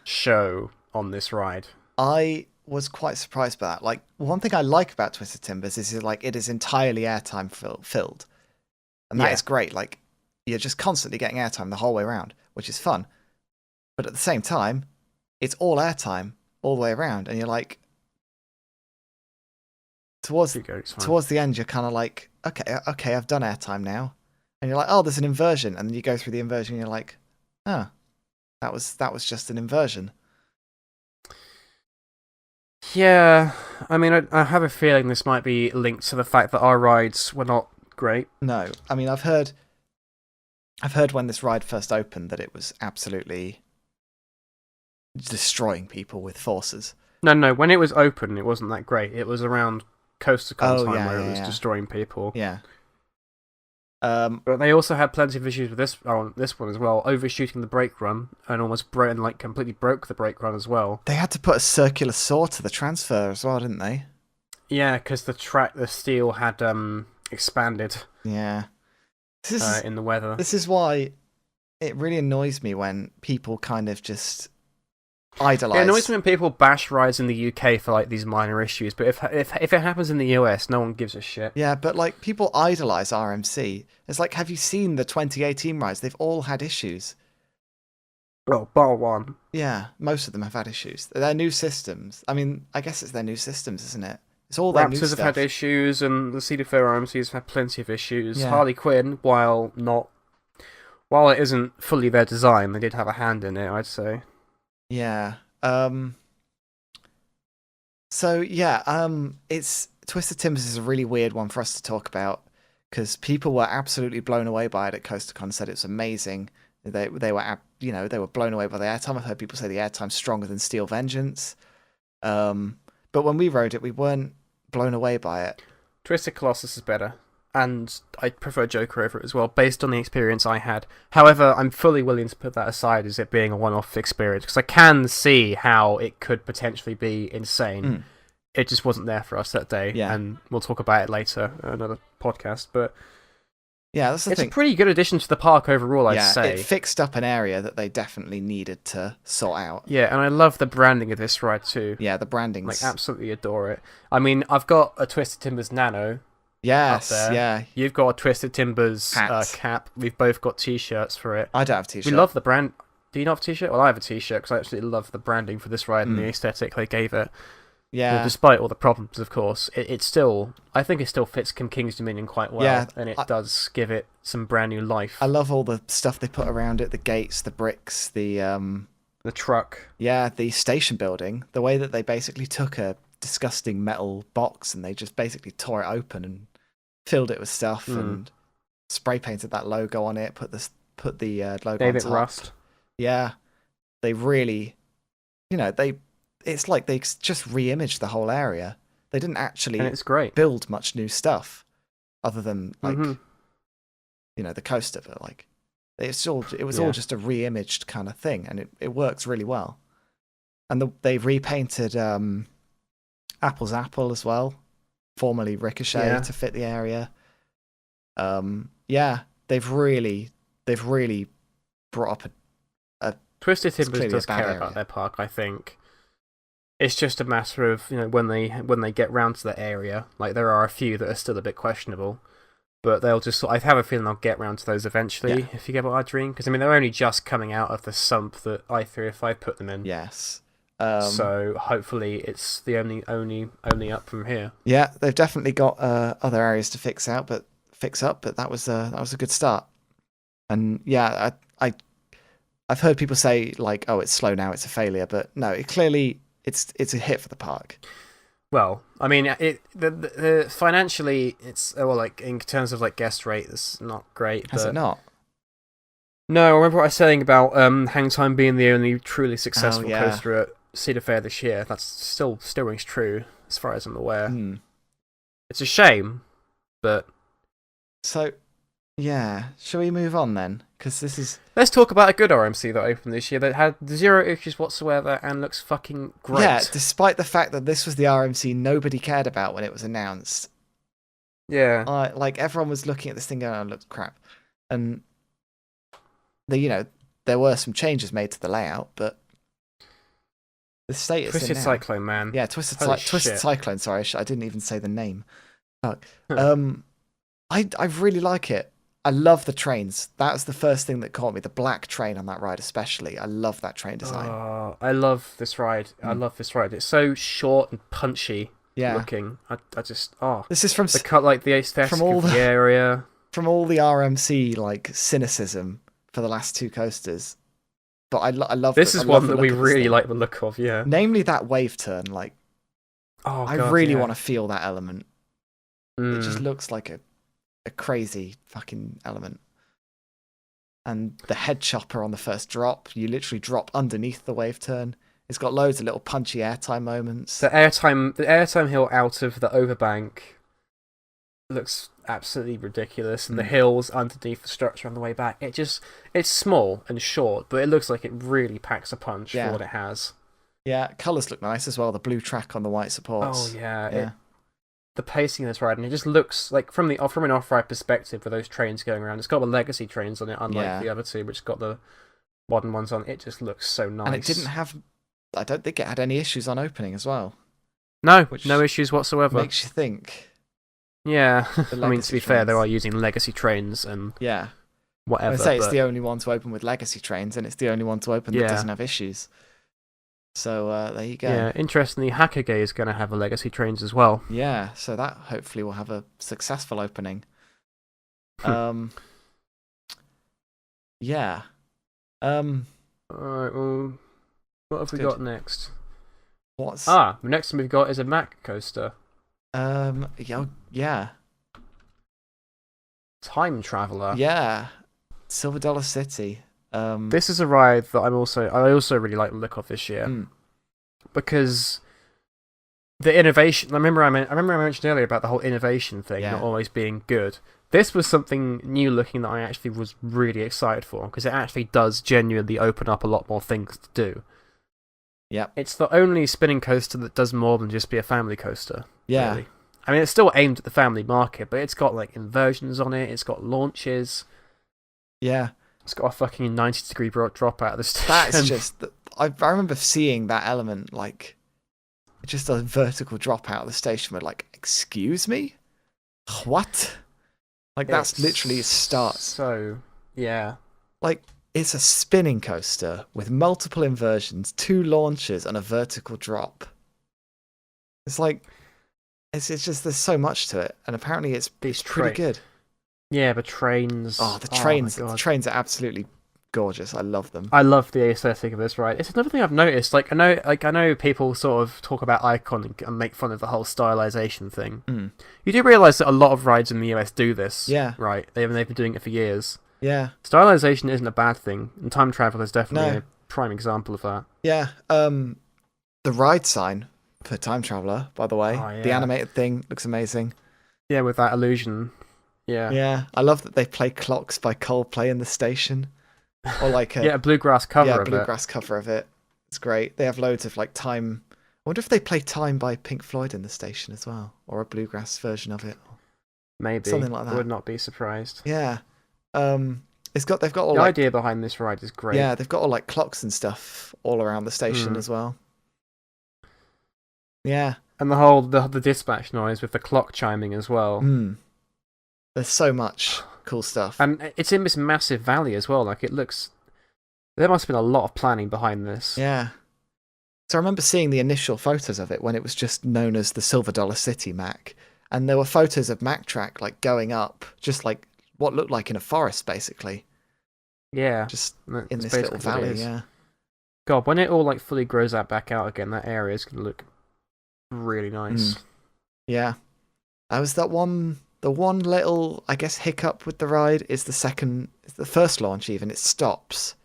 show on this ride. I was quite surprised by that. Like, one thing I like about Twisted Timbers is it is entirely airtime filled. And that is great. Like, you're just constantly getting airtime the whole way around, which is fun. But at the same time, it's all airtime all the way around, and you're like, towards the end, you're kind of like, okay, I've done airtime now, and you're like, oh, there's an inversion, and then you go through the inversion, and you're like, oh, that was just an inversion. Yeah, I mean, I have a feeling this might be linked to the fact that our rides were not great. No, I mean, I've heard when this ride first opened that it was absolutely destroying people with forces. No, when it was open, it wasn't that great. It was around Coaster-Con time where it was destroying people. Yeah. But they also had plenty of issues with this one as well, overshooting the brake run and almost completely broke the brake run as well. They had to put a circular saw to the transfer as well, didn't they? Yeah, because the steel had expanded. Yeah. In the weather. This is why it really annoys me when people kind of just idolize. It annoys me when people bash rides in the UK for like these minor issues, but if it happens in the US, no one gives a shit. Yeah, but like people idolize RMC. It's like, have you seen the 2018 rides? They've all had issues. Well, bar one. Yeah, most of them have had issues. They're new systems. I mean, I guess it's their new systems, isn't it? It's all their new stuff. Raptors have had issues, and the Cedar Fair RMCs have had plenty of issues. Yeah. Harley Quinn, while it isn't fully their design, they did have a hand in it, I'd say. Yeah. So yeah, it's Twisted Timbers is a really weird one for us to talk about because people were absolutely blown away by it at CoasterCon. Said it's amazing. They were they were blown away by the airtime. I've heard people say the airtime's stronger than Steel Vengeance. But when we rode it, we weren't blown away by it. Twisted Colossus is better, and I prefer Joker over it as well, based on the experience I had. However, I'm fully willing to put that aside as it being a one-off experience, because I can see how it could potentially be insane. It just wasn't there for us that day, and we'll talk about it later in another podcast. But yeah, that's the thing. It's a pretty good addition to the park overall, I'd say. It fixed up an area that they definitely needed to sort out. Yeah, and I love the branding of this ride too. Yeah, the branding's... Like, absolutely adore it. I mean, I've got a Twisted Timbers Nano. Yes, up there. yeah. You've got a Twisted Timbers cap. We've both got t-shirts for it. I don't have a t-shirt. We love the brand. Do you not have a t-shirt? Well, I have a t-shirt because I absolutely love the branding for this ride and the aesthetic they gave it. Yeah. Well, despite all the problems, of course, I think it still fits King's Dominion quite well, and it does give it some brand new life. I love all the stuff they put around it, the gates, the bricks, the truck. Yeah, the station building, the way that they basically took a disgusting metal box and they just basically tore it open and filled it with stuff and spray painted that logo on it, put the logo Gave on it top. rust. Yeah. They really, it's like they just re-imaged the whole area. They didn't actually and it's great. build much new stuff other than like the coaster, but like it was all just a re-imaged kind of thing, and it works really well. And they repainted Apple's Apple as well, formerly Ricochet, to fit the area. They've really brought up a Twisted Timbers does care about their park, I think. It's just a matter of when they get round to the area. Like, there are a few that are still a bit questionable, but they'll just. I have a feeling they'll get round to those eventually. If you get what I dream, because I mean they're only just coming out of the sump that i305 put them in. Yes. So hopefully it's the only up from here. Yeah, they've definitely got other areas to fix up, but that was a good start. And yeah, I've heard people say like, oh, it's slow now, it's a failure, but no, it's a hit for the park. Well, I mean, the financially, it's like in terms of like guest rate, it's not great. Has it not? No, I remember what I was saying about Hang Time being the only truly successful coaster at Cedar Fair this year. That's still rings true as far as I'm aware. It's a shame, but so yeah, shall we move on then? Because this is... Let's talk about a good RMC that opened this year that had zero issues whatsoever and looks fucking great. Yeah, despite the fact that this was the RMC nobody cared about when it was announced. Yeah. Like, everyone was looking at this thing going, oh, it looks crap. And, there were some changes made to the layout, but the status... Twisted Cyclone, man. Yeah, Twisted Cyclone, sorry, I didn't even say the name. Fuck. I really like it. I love the trains. That was the first thing that caught me. The black train on that ride, especially. I love that train design. Oh, I love this ride. I love this ride. It's so short and punchy looking. I just This is from the cut, like the aesthetic of the area. From all the RMC like cynicism for the last two coasters. But I love this. Is one that we really like the look of. Yeah. Namely that wave turn. Like, I really want to feel that element. It just looks like a crazy fucking element. And the head chopper on the first drop, you literally drop underneath the wave turn. It's got loads of little punchy airtime moments. The airtime hill out of the overbank looks absolutely ridiculous, and the hills underneath the structure on the way back. It's small and short, but it looks like it really packs a punch for what it has. Yeah, colours look nice as well. The blue track on the white supports. Oh yeah. The pacing of this ride, and it just looks like from an off-ride perspective with those trains going around. It's got the legacy trains on it, unlike the other two, which got the modern ones on. It just looks so nice. And it didn't have. I don't think it had any issues on opening as well. No, no issues whatsoever. Makes you think. Yeah, I mean, to be fair, they are using legacy trains and whatever. I say it's the only one to open with legacy trains, and it's the only one to open that doesn't have issues. So there you go. Yeah, interestingly, Hakage is going to have a legacy trains as well. Yeah, so that hopefully will have a successful opening. Yeah. Alright, well, what have we got next? The next one we've got is a Mack coaster. Yeah. Time Traveler. Yeah. Silver Dollar City. This is a ride that I also really like the look of this year. Because the innovation, I remember I mentioned earlier about the whole innovation thing not always being good. This was something new looking that I actually was really excited for, because it actually does genuinely open up a lot more things to do. Yeah. It's the only spinning coaster that does more than just be a family coaster. Yeah. Really. I mean, it's still aimed at the family market, but it's got like inversions on it, it's got launches. Yeah. It's got a fucking 90-degree drop out of the station. That's just... I remember seeing that element, like, just a vertical drop out of the station. We're like, excuse me? What? Like, that's literally a start. So, yeah. Like, it's a spinning coaster with multiple inversions, 2 launches, and a vertical drop. It's like... It's just, there's so much to it. And apparently it's pretty good. Yeah, the trains. Oh, the trains. The trains are absolutely gorgeous. I love them. I love the aesthetic of this ride. It's another thing I've noticed. Like I know people sort of talk about Icon and make fun of the whole stylization thing. You do realise that a lot of rides in the US do this. Yeah. Right. They've been doing it for years. Yeah. Stylization isn't a bad thing, and Time Travel is definitely a prime example of that. Yeah. The ride sign for Time Traveler, by the way, the animated thing looks amazing. Yeah, with that illusion. Yeah. Yeah. I love that they play Clocks by Coldplay in the station. Or like a bluegrass cover of it. Yeah, bluegrass cover of it. It's great. They have loads of like Time. I wonder if they play Time by Pink Floyd in the station as well, or a bluegrass version of it. Maybe. Something like that. I would not be surprised. Yeah. They've got all the like, idea behind this ride is great. Yeah, they've got all like clocks and stuff all around the station as well. Yeah. And the whole the dispatch noise with the clock chiming as well. There's so much cool stuff. And it's in this massive valley as well. Like, it looks... There must have been a lot of planning behind this. Yeah. So I remember seeing the initial photos of it when it was just known as the Silver Dollar City Mac. And there were photos of Mac Track, like, going up, just like what looked like in a forest, basically. Yeah. Just in this little valley, yeah. God, when it all, like, fully grows out back out again, that area is going to look really nice. Yeah. I was the one little, I guess, hiccup with the ride is the first launch even, it stops.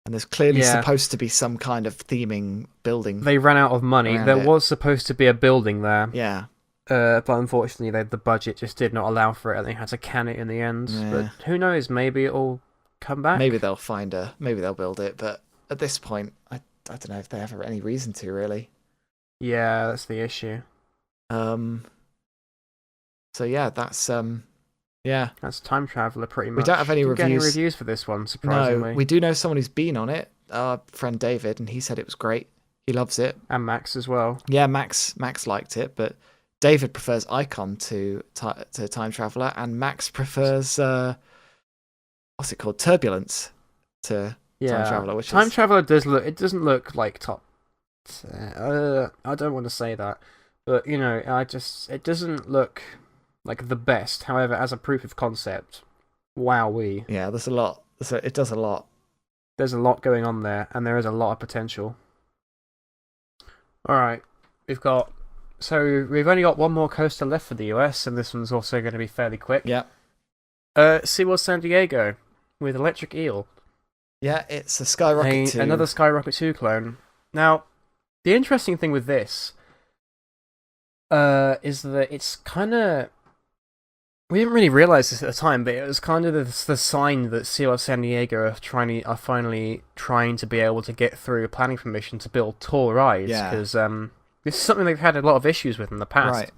And there's clearly supposed to be some kind of theming building. They ran out of money. There was supposed to be a building there. Yeah. But unfortunately, the budget just did not allow for it, and they had to can it in the end. Yeah. But who knows, maybe it'll come back. Maybe they'll maybe they'll build it, but at this point, I don't know if they have any reason to, really. Yeah, that's the issue. So yeah, that's that's Time Traveler pretty much. We don't have any reviews. Get any reviews for this one, surprisingly. No, we do know someone who's been on it. Our friend David, and he said it was great. He loves it. And Max as well. Yeah, Max liked it, but David prefers Icon to Time Traveler, and Max prefers what's it called, turbulence to Time Yeah, Traveler, which Time is Traveler does look. It doesn't look like top. I don't want to say that, but you know, it doesn't look like the best. However, as a proof of concept, wowee, yeah. There's a lot. It does a lot. there's a lot going on there, and there is a lot of potential. All right, we've got. So we've only got one more coaster left for the US, and this one's also going to be fairly quick. Yeah. SeaWorld San Diego with Electric Eel. Yeah, it's a Skyrocket 2. Another Skyrocket 2 clone. Now, the interesting thing with this is that it's kind of. We didn't really realize this at the time, but it was kind of the sign that SeaWorld San Diego are finally trying to be able to get through a planning permission to build tall rides. Yeah. Because this is something they've had a lot of issues with in the past. Right.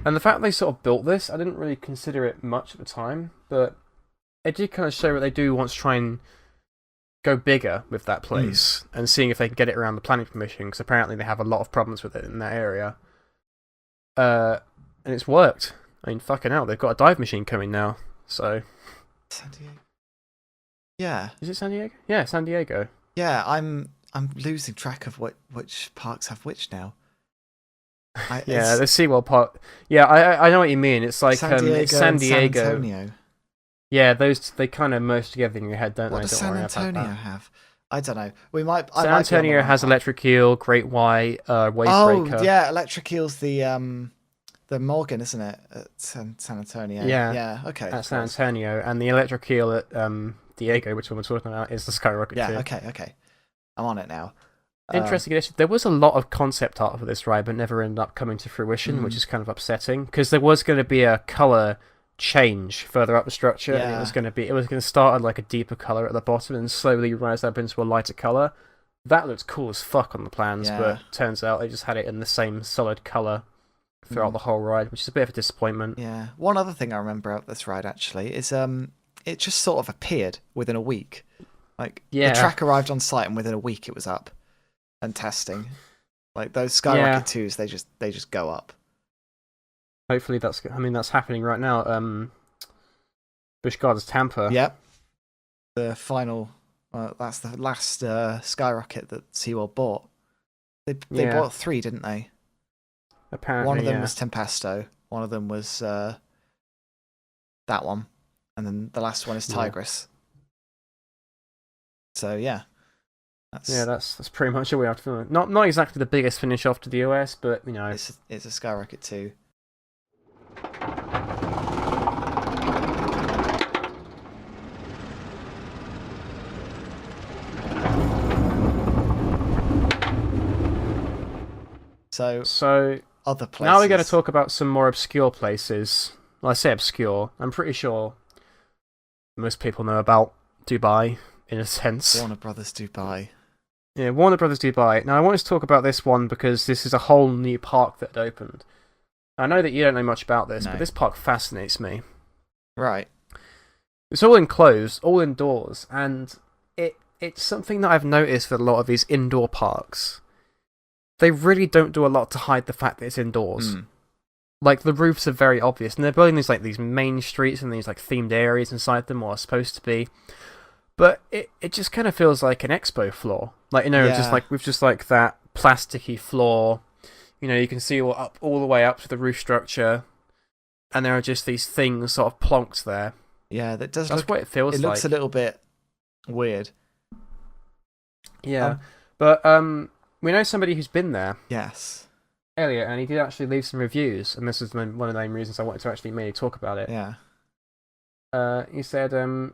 And the fact they sort of built this, I didn't really consider it much at the time, but it did kind of show what they do want to try and go bigger with that place and seeing if they can get it around the planning permission, because apparently they have a lot of problems with it in that area. And it's worked. I mean, fucking hell, they've got a dive machine coming now, so... San Diego. Yeah. Is it San Diego? Yeah, San Diego. Yeah, I'm losing track of which parks have which now. Yeah, the SeaWorld park. Yeah, I know what you mean. It's like San Diego, it's San Diego. San Antonio. Yeah, they kind of merge together in your head, don't What they? does Don't San worry about Antonio that. have? I don't know. We might. San Antonio has Electric Eel, Great White, Wavebreaker. Oh yeah, Electric Eel's the Morgan, isn't it? At San Antonio. Yeah. Yeah. Okay. At San Antonio, and the Electric Eel at Diego, which one we're talking about, is the Skyrocket 2. Yeah. Okay. I'm on it now. Interesting addition. There was a lot of concept art for this ride, but never ended up coming to fruition, which is kind of upsetting because there was going to be a color change further up the structure. Yeah. And it was going to start at like a deeper color at the bottom and slowly rise up into a lighter color. That looked cool as fuck on the plans, but turns out they just had it in the same solid color throughout the whole ride, which is a bit of a disappointment. Yeah. One other thing I remember about this ride actually is it just sort of appeared within a week. Like the track arrived on site and within a week it was up and testing. Like those Skyrocket 2s, they just go up. Hopefully that's happening right now. Busch Gardens Tampa. Yep. The final that's the last Skyrocket that SeaWorld bought. They bought 3, didn't they? Apparently, one of them was Tempesto, one of them was that one, and then the last one is Tigris. So yeah. That's pretty much all we have to film. Not exactly the biggest finish off to the US, but you know, it's a Skyrocket 2. So other places. Now we're going to talk about some more obscure places. Well, I say obscure. I'm pretty sure most people know about Dubai, in a sense. Warner Brothers Dubai. Yeah, Warner Brothers Dubai. Now, I wanted to talk about this one because this is a whole new park that opened. I know that you don't know much about this, but this park fascinates me. Right. It's all enclosed, all indoors, and it's something that I've noticed with a lot of these indoor parks. They really don't do a lot to hide the fact that it's indoors. Like, the roofs are very obvious, and they're building these main streets and these themed areas inside them, or are supposed to be. But it just kind of feels like an expo floor. Just like that plasticky floor. You know, you can see all the way up to the roof structure, and there are just these things sort of plonked there. Yeah, That's what it feels like. It looks a little bit weird. Yeah, but we know somebody who's been there. Yes. Elliot, and he did actually leave some reviews, and this is one of the main reasons I wanted to actually mainly talk about it. Yeah. He said, Tom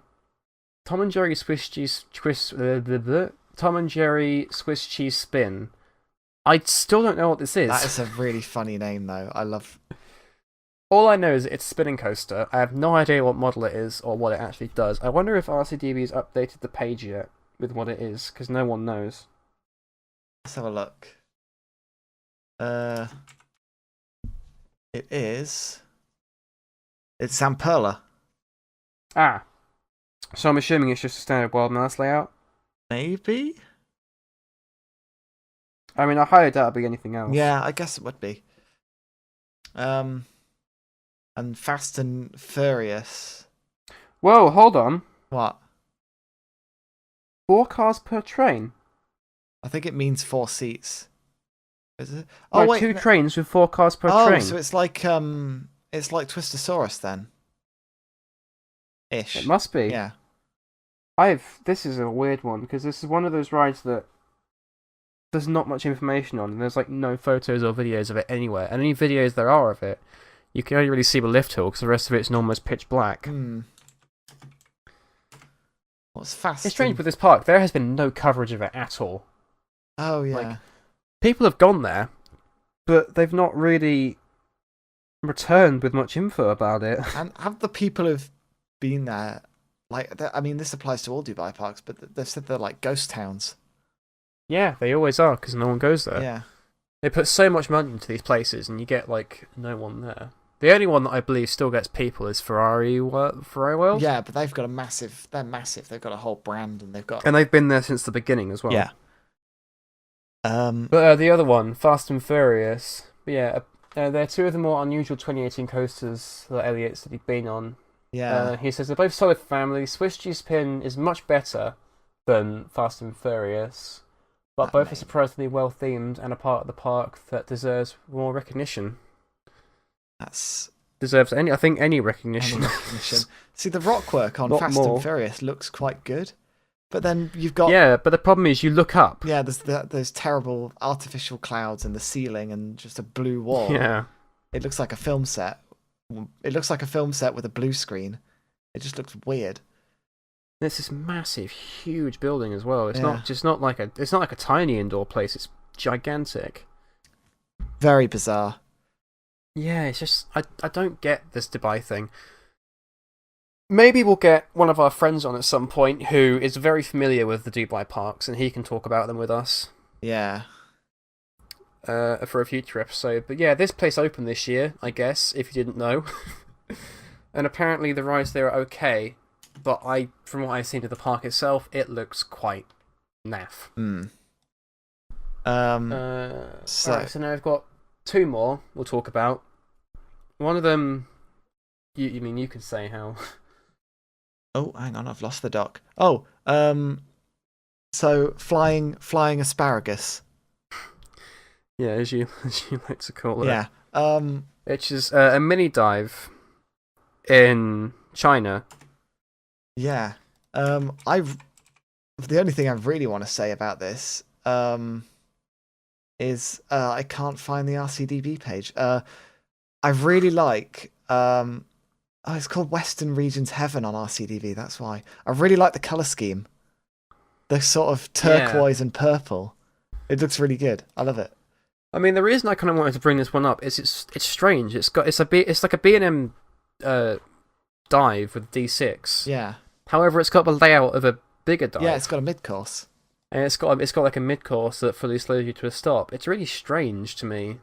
and Jerry Swiss cheese Tom and Jerry Swiss cheese spin. I still don't know what this is. That is a really funny name, though. I love. All I know is it's a spinning coaster. I have no idea what model it is or what it actually does. I wonder if RCDB's updated the page yet with what it is, because no one knows. Let's have a look. It is. It's Zamperla. Ah. So I'm assuming it's just a standard Wild Mouse layout? Maybe? I mean, I highly doubt it'd be anything else. Yeah, I guess it would be. And Fast and Furious. Whoa, hold on. What? 4 cars per train? I think it means 4 seats. Is it? No, Oh wait. 2 trains with 4 cars per Oh, train. so it's like Twistosaurus then. It Ish. must be. Yeah. This is a weird one because this is one of those rides that there's not much information on, and there's like no photos or videos of it anywhere. And any videos there are of it, you can only really see the lift hill because the rest of it's almost pitch black. What's fast? It's strange with this park. There has been no coverage of it at all. Oh yeah. Like, people have gone there, but they've not really returned with much info about it. And have the people who've been there, like, I mean, this applies to all Dubai parks, but they've said they're like ghost towns. Yeah, they always are because no one goes there. Yeah. They put so much money into these places, and you get like no one there. The only one that I believe still gets people is Ferrari World. Yeah, but they've got they're massive. They've got a whole brand, and they've been there since the beginning as well. Yeah. But the other one, Fast and Furious. Yeah, they're two of the more unusual 2018 coasters that Elliot said he'd been on. Yeah. He says they're both solid for family. Swiss G Spin is much better than Fast and Furious, but both are surprisingly well themed and a part of the park that deserves more recognition. Deserves any recognition. Any recognition. See, the rock work on Fast and Furious looks quite good, but then you've got but the problem is you look up. Yeah, there's terrible artificial clouds in the ceiling and just a blue wall. Yeah, it looks like a film set. It looks like a film set with a blue screen. It just looks weird. It's this massive, huge building as well. It's not like a tiny indoor place. It's gigantic. Very bizarre. Yeah, it's just I don't get this Dubai thing. Maybe we'll get one of our friends on at some point who is very familiar with the Dubai parks, and he can talk about them with us. Yeah. For a future episode. But yeah, this place opened this year, I guess, if you didn't know. And apparently the rides there are okay, but from what I've seen of the park itself, it looks quite naff. So now I've got 2 more we'll talk about. One of them, you can say how. Oh, hang on, I've lost the dock. Oh, so flying asparagus. Yeah, as you like to call it. Yeah. Which is a mini dive in China. Yeah. The only thing I really want to say about this is I can't find the RCDB page. I really like it's called Western Regions Heaven on RCDB, that's why. I really like the colour scheme. The sort of turquoise and purple. It looks really good. I love it. I mean, the reason I kind of wanted to bring this one up is it's strange. It's like a B&M dive with D6. Yeah. However, it's got the layout of a bigger dive. Yeah, it's got a mid-course. And it's got like a mid-course that fully slows you to a stop. It's really strange to me.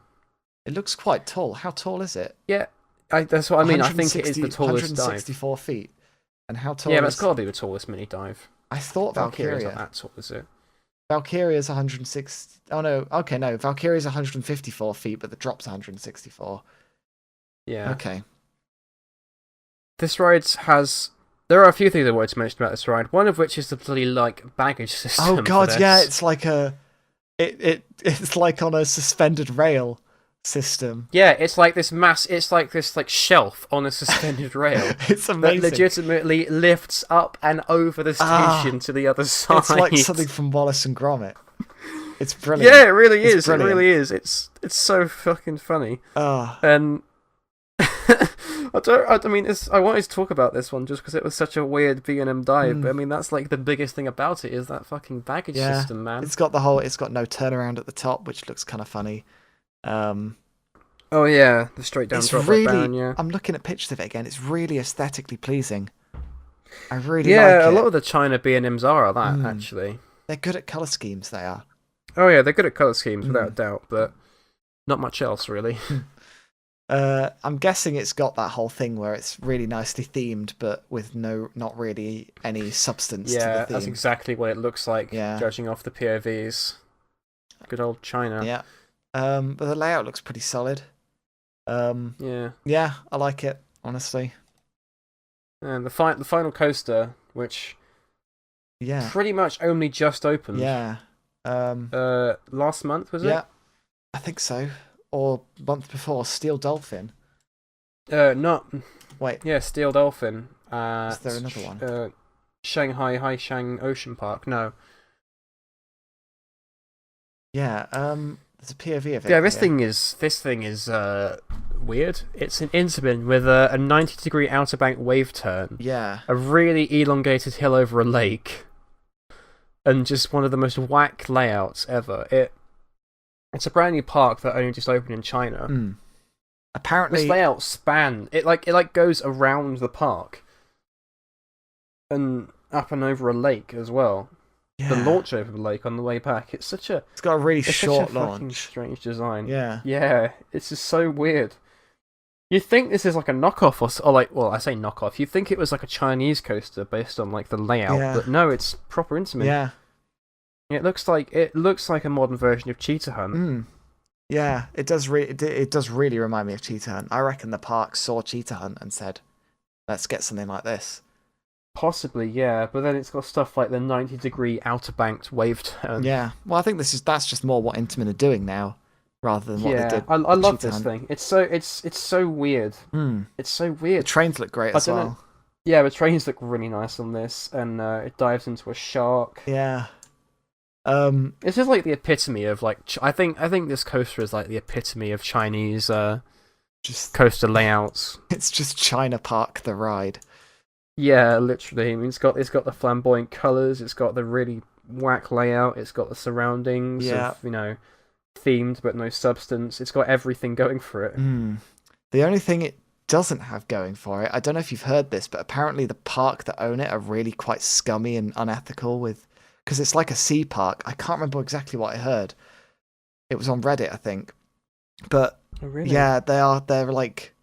It looks quite tall. How tall is it? Yeah, that's what I mean. I think it is the tallest 164 dive. feet. And how tall? Yeah, that's got to be the tallest mini dive. I thought Valkyria's not that tall, is it? Valkyria's 160. Oh no. Okay, no. Valkyria's 154 feet, but the drop's 164. Yeah. Okay. This ride has. There are a few things I wanted to mention about this ride. One of which is the bloody baggage system. Oh god, yeah, it's like it's like on a suspended rail system. Yeah, it's like this shelf on a suspended rail. It's amazing. That legitimately lifts up and over the station to the other side. It's like something from Wallace and Gromit. It's brilliant. Yeah, it really is. Brilliant. It really is. It's so fucking funny. Ah. And I wanted to talk about this one just because it was such a weird B&M dive. But I mean, that's like the biggest thing about it is that fucking baggage system, man. It's got no turnaround at the top, which looks kind of funny. Oh yeah, the straight down drop down. Yeah, I'm looking at pictures of it again. It's really aesthetically pleasing. I really like it. Yeah, a lot of the China B&Ms are that actually. They're good at colour schemes. They are. Oh yeah, they're good at colour schemes without a doubt, but not much else really. I'm guessing it's got that whole thing where it's really nicely themed, but with not really any substance to the theme. That's exactly what it looks like, judging off the POVs. Good old China. Yeah. But the layout looks pretty solid. Yeah, I like it, honestly. And the final coaster, which pretty much only just opened. Yeah. Last month, was it? Yeah, I think so. Or month before, Steel Dolphin. Not. Wait. Yeah, Steel Dolphin. Is there another one? Shanghai Haishang Ocean Park. No. Yeah. There's a POV of it. Yeah, this thing is weird. It's an Intamin with a 90-degree outer bank wave turn. Yeah. A really elongated hill over a lake. And just one of the most whack layouts ever. It's a brand new park that only just opened in China. Apparently, this layout it goes around the park and up and over a lake as well. Yeah. The launch over the lake on the way back. It's got a really short such a fucking launch. strange design. Yeah. Yeah, it's just so weird. You'd think this is like a knockoff or like, well, I say knockoff. You'd think it was like a Chinese coaster based on like the layout, but no, it's proper Intamin. Yeah. It looks like a modern version of Cheetah Hunt. Yeah, it does really remind me of Cheetah Hunt. I reckon the park saw Cheetah Hunt and said, "Let's get something like this." Possibly, yeah, but then it's got stuff like the 90-degree outer banked wave turn. Yeah, well, I think that's just more what Intamin are doing now, rather than what they did. I love Cheetah this Hunt. thing. It's so weird. It's so weird. The trains look great as well. Yeah, the trains look really nice on this, and it dives into a shark. Yeah. This is like the epitome of like I think this coaster is like the epitome of Chinese just coaster layouts. It's just China Park the ride. Yeah, literally. I mean, it's got the flamboyant colours. It's got the really whack layout. It's got the surroundings of themed but no substance. It's got everything going for it. The only thing it doesn't have going for it, I don't know if you've heard this, but apparently the park that own it are really quite scummy and unethical because it's like a sea park. I can't remember exactly what I heard. It was on Reddit, I think. But yeah, they're like,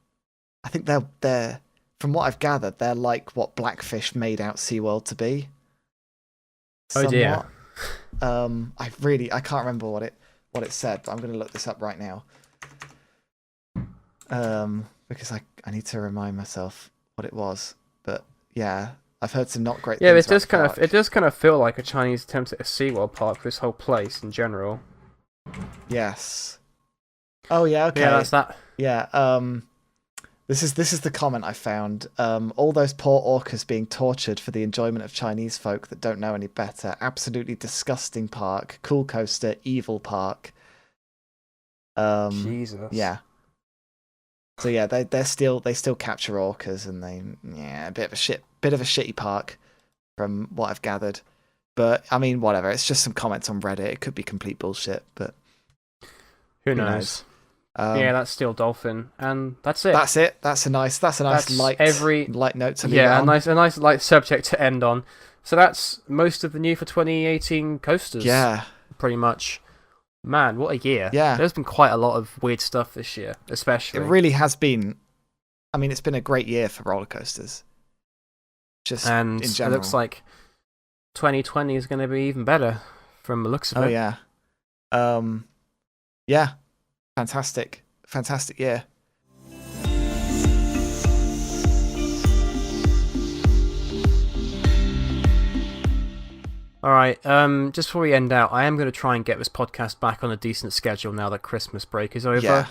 I think they're from what I've gathered, they're like what Blackfish made out SeaWorld to be. Oh dear. I can't remember what it said, but I'm going to look this up right now. Because I need to remind myself what it was. But yeah, I've heard some not great things. Yeah, it does kind of feel like a Chinese attempt at a SeaWorld park, this whole place in general. Yes. Oh yeah, okay. Yeah, that's that. Yeah, this is the comment I found. All those poor orcas being tortured for the enjoyment of Chinese folk that don't know any better. Absolutely disgusting park. Cool coaster, evil park. Jesus. Yeah. So yeah, they still capture orcas, and a bit of a shitty park, from what I've gathered. But I mean, whatever. It's just some comments on Reddit. It could be complete bullshit, but who knows? Yeah, that's Steel Dolphin, and that's it. That's it. That's a nice light note to leave a on. nice light subject to end on. So that's most of the new for 2018 coasters. Yeah, pretty much. Man, what a year. Yeah. There's been quite a lot of weird stuff this year, especially. It really has been. I mean, it's been a great year for roller coasters. And in general. It looks like 2020 is going to be even better from the looks of it. Oh, yeah. Yeah. Fantastic year. Alright, just before we end out, I am going to try and get this podcast back on a decent schedule now that Christmas break is over. Yeah.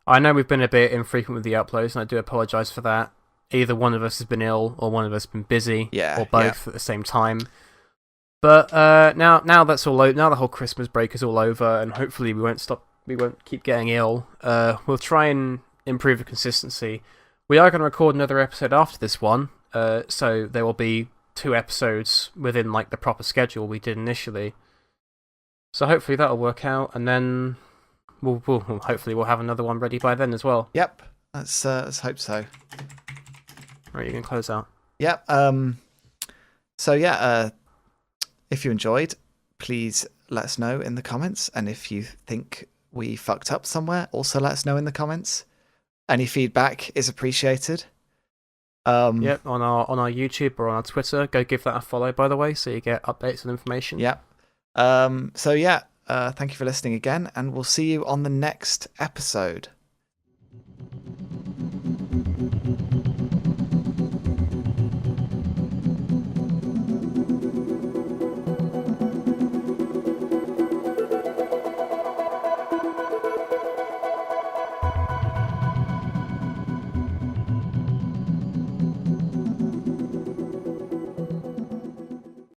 I know we've been a bit infrequent with the uploads, and I do apologise for that. Either one of us has been ill, or one of us has been busy, or both at the same time. But now that's all now the whole Christmas break is all over, and hopefully we won't keep getting ill. We'll try and improve the consistency. We are going to record another episode after this one, so there will be 2 episodes within like the proper schedule we did initially. So hopefully that'll work out, and then hopefully we'll have another one ready by then as well. Yep, let's hope so. Right, you can close out. Yep. So yeah, if you enjoyed, please let us know in the comments, and if you think we fucked up somewhere, also let us know in the comments. Any feedback is appreciated. Yep, on our YouTube or on our Twitter, go give that a follow, by the way, so you get updates and information. Yep. So yeah, thank you for listening again, and we'll see you on the next episode.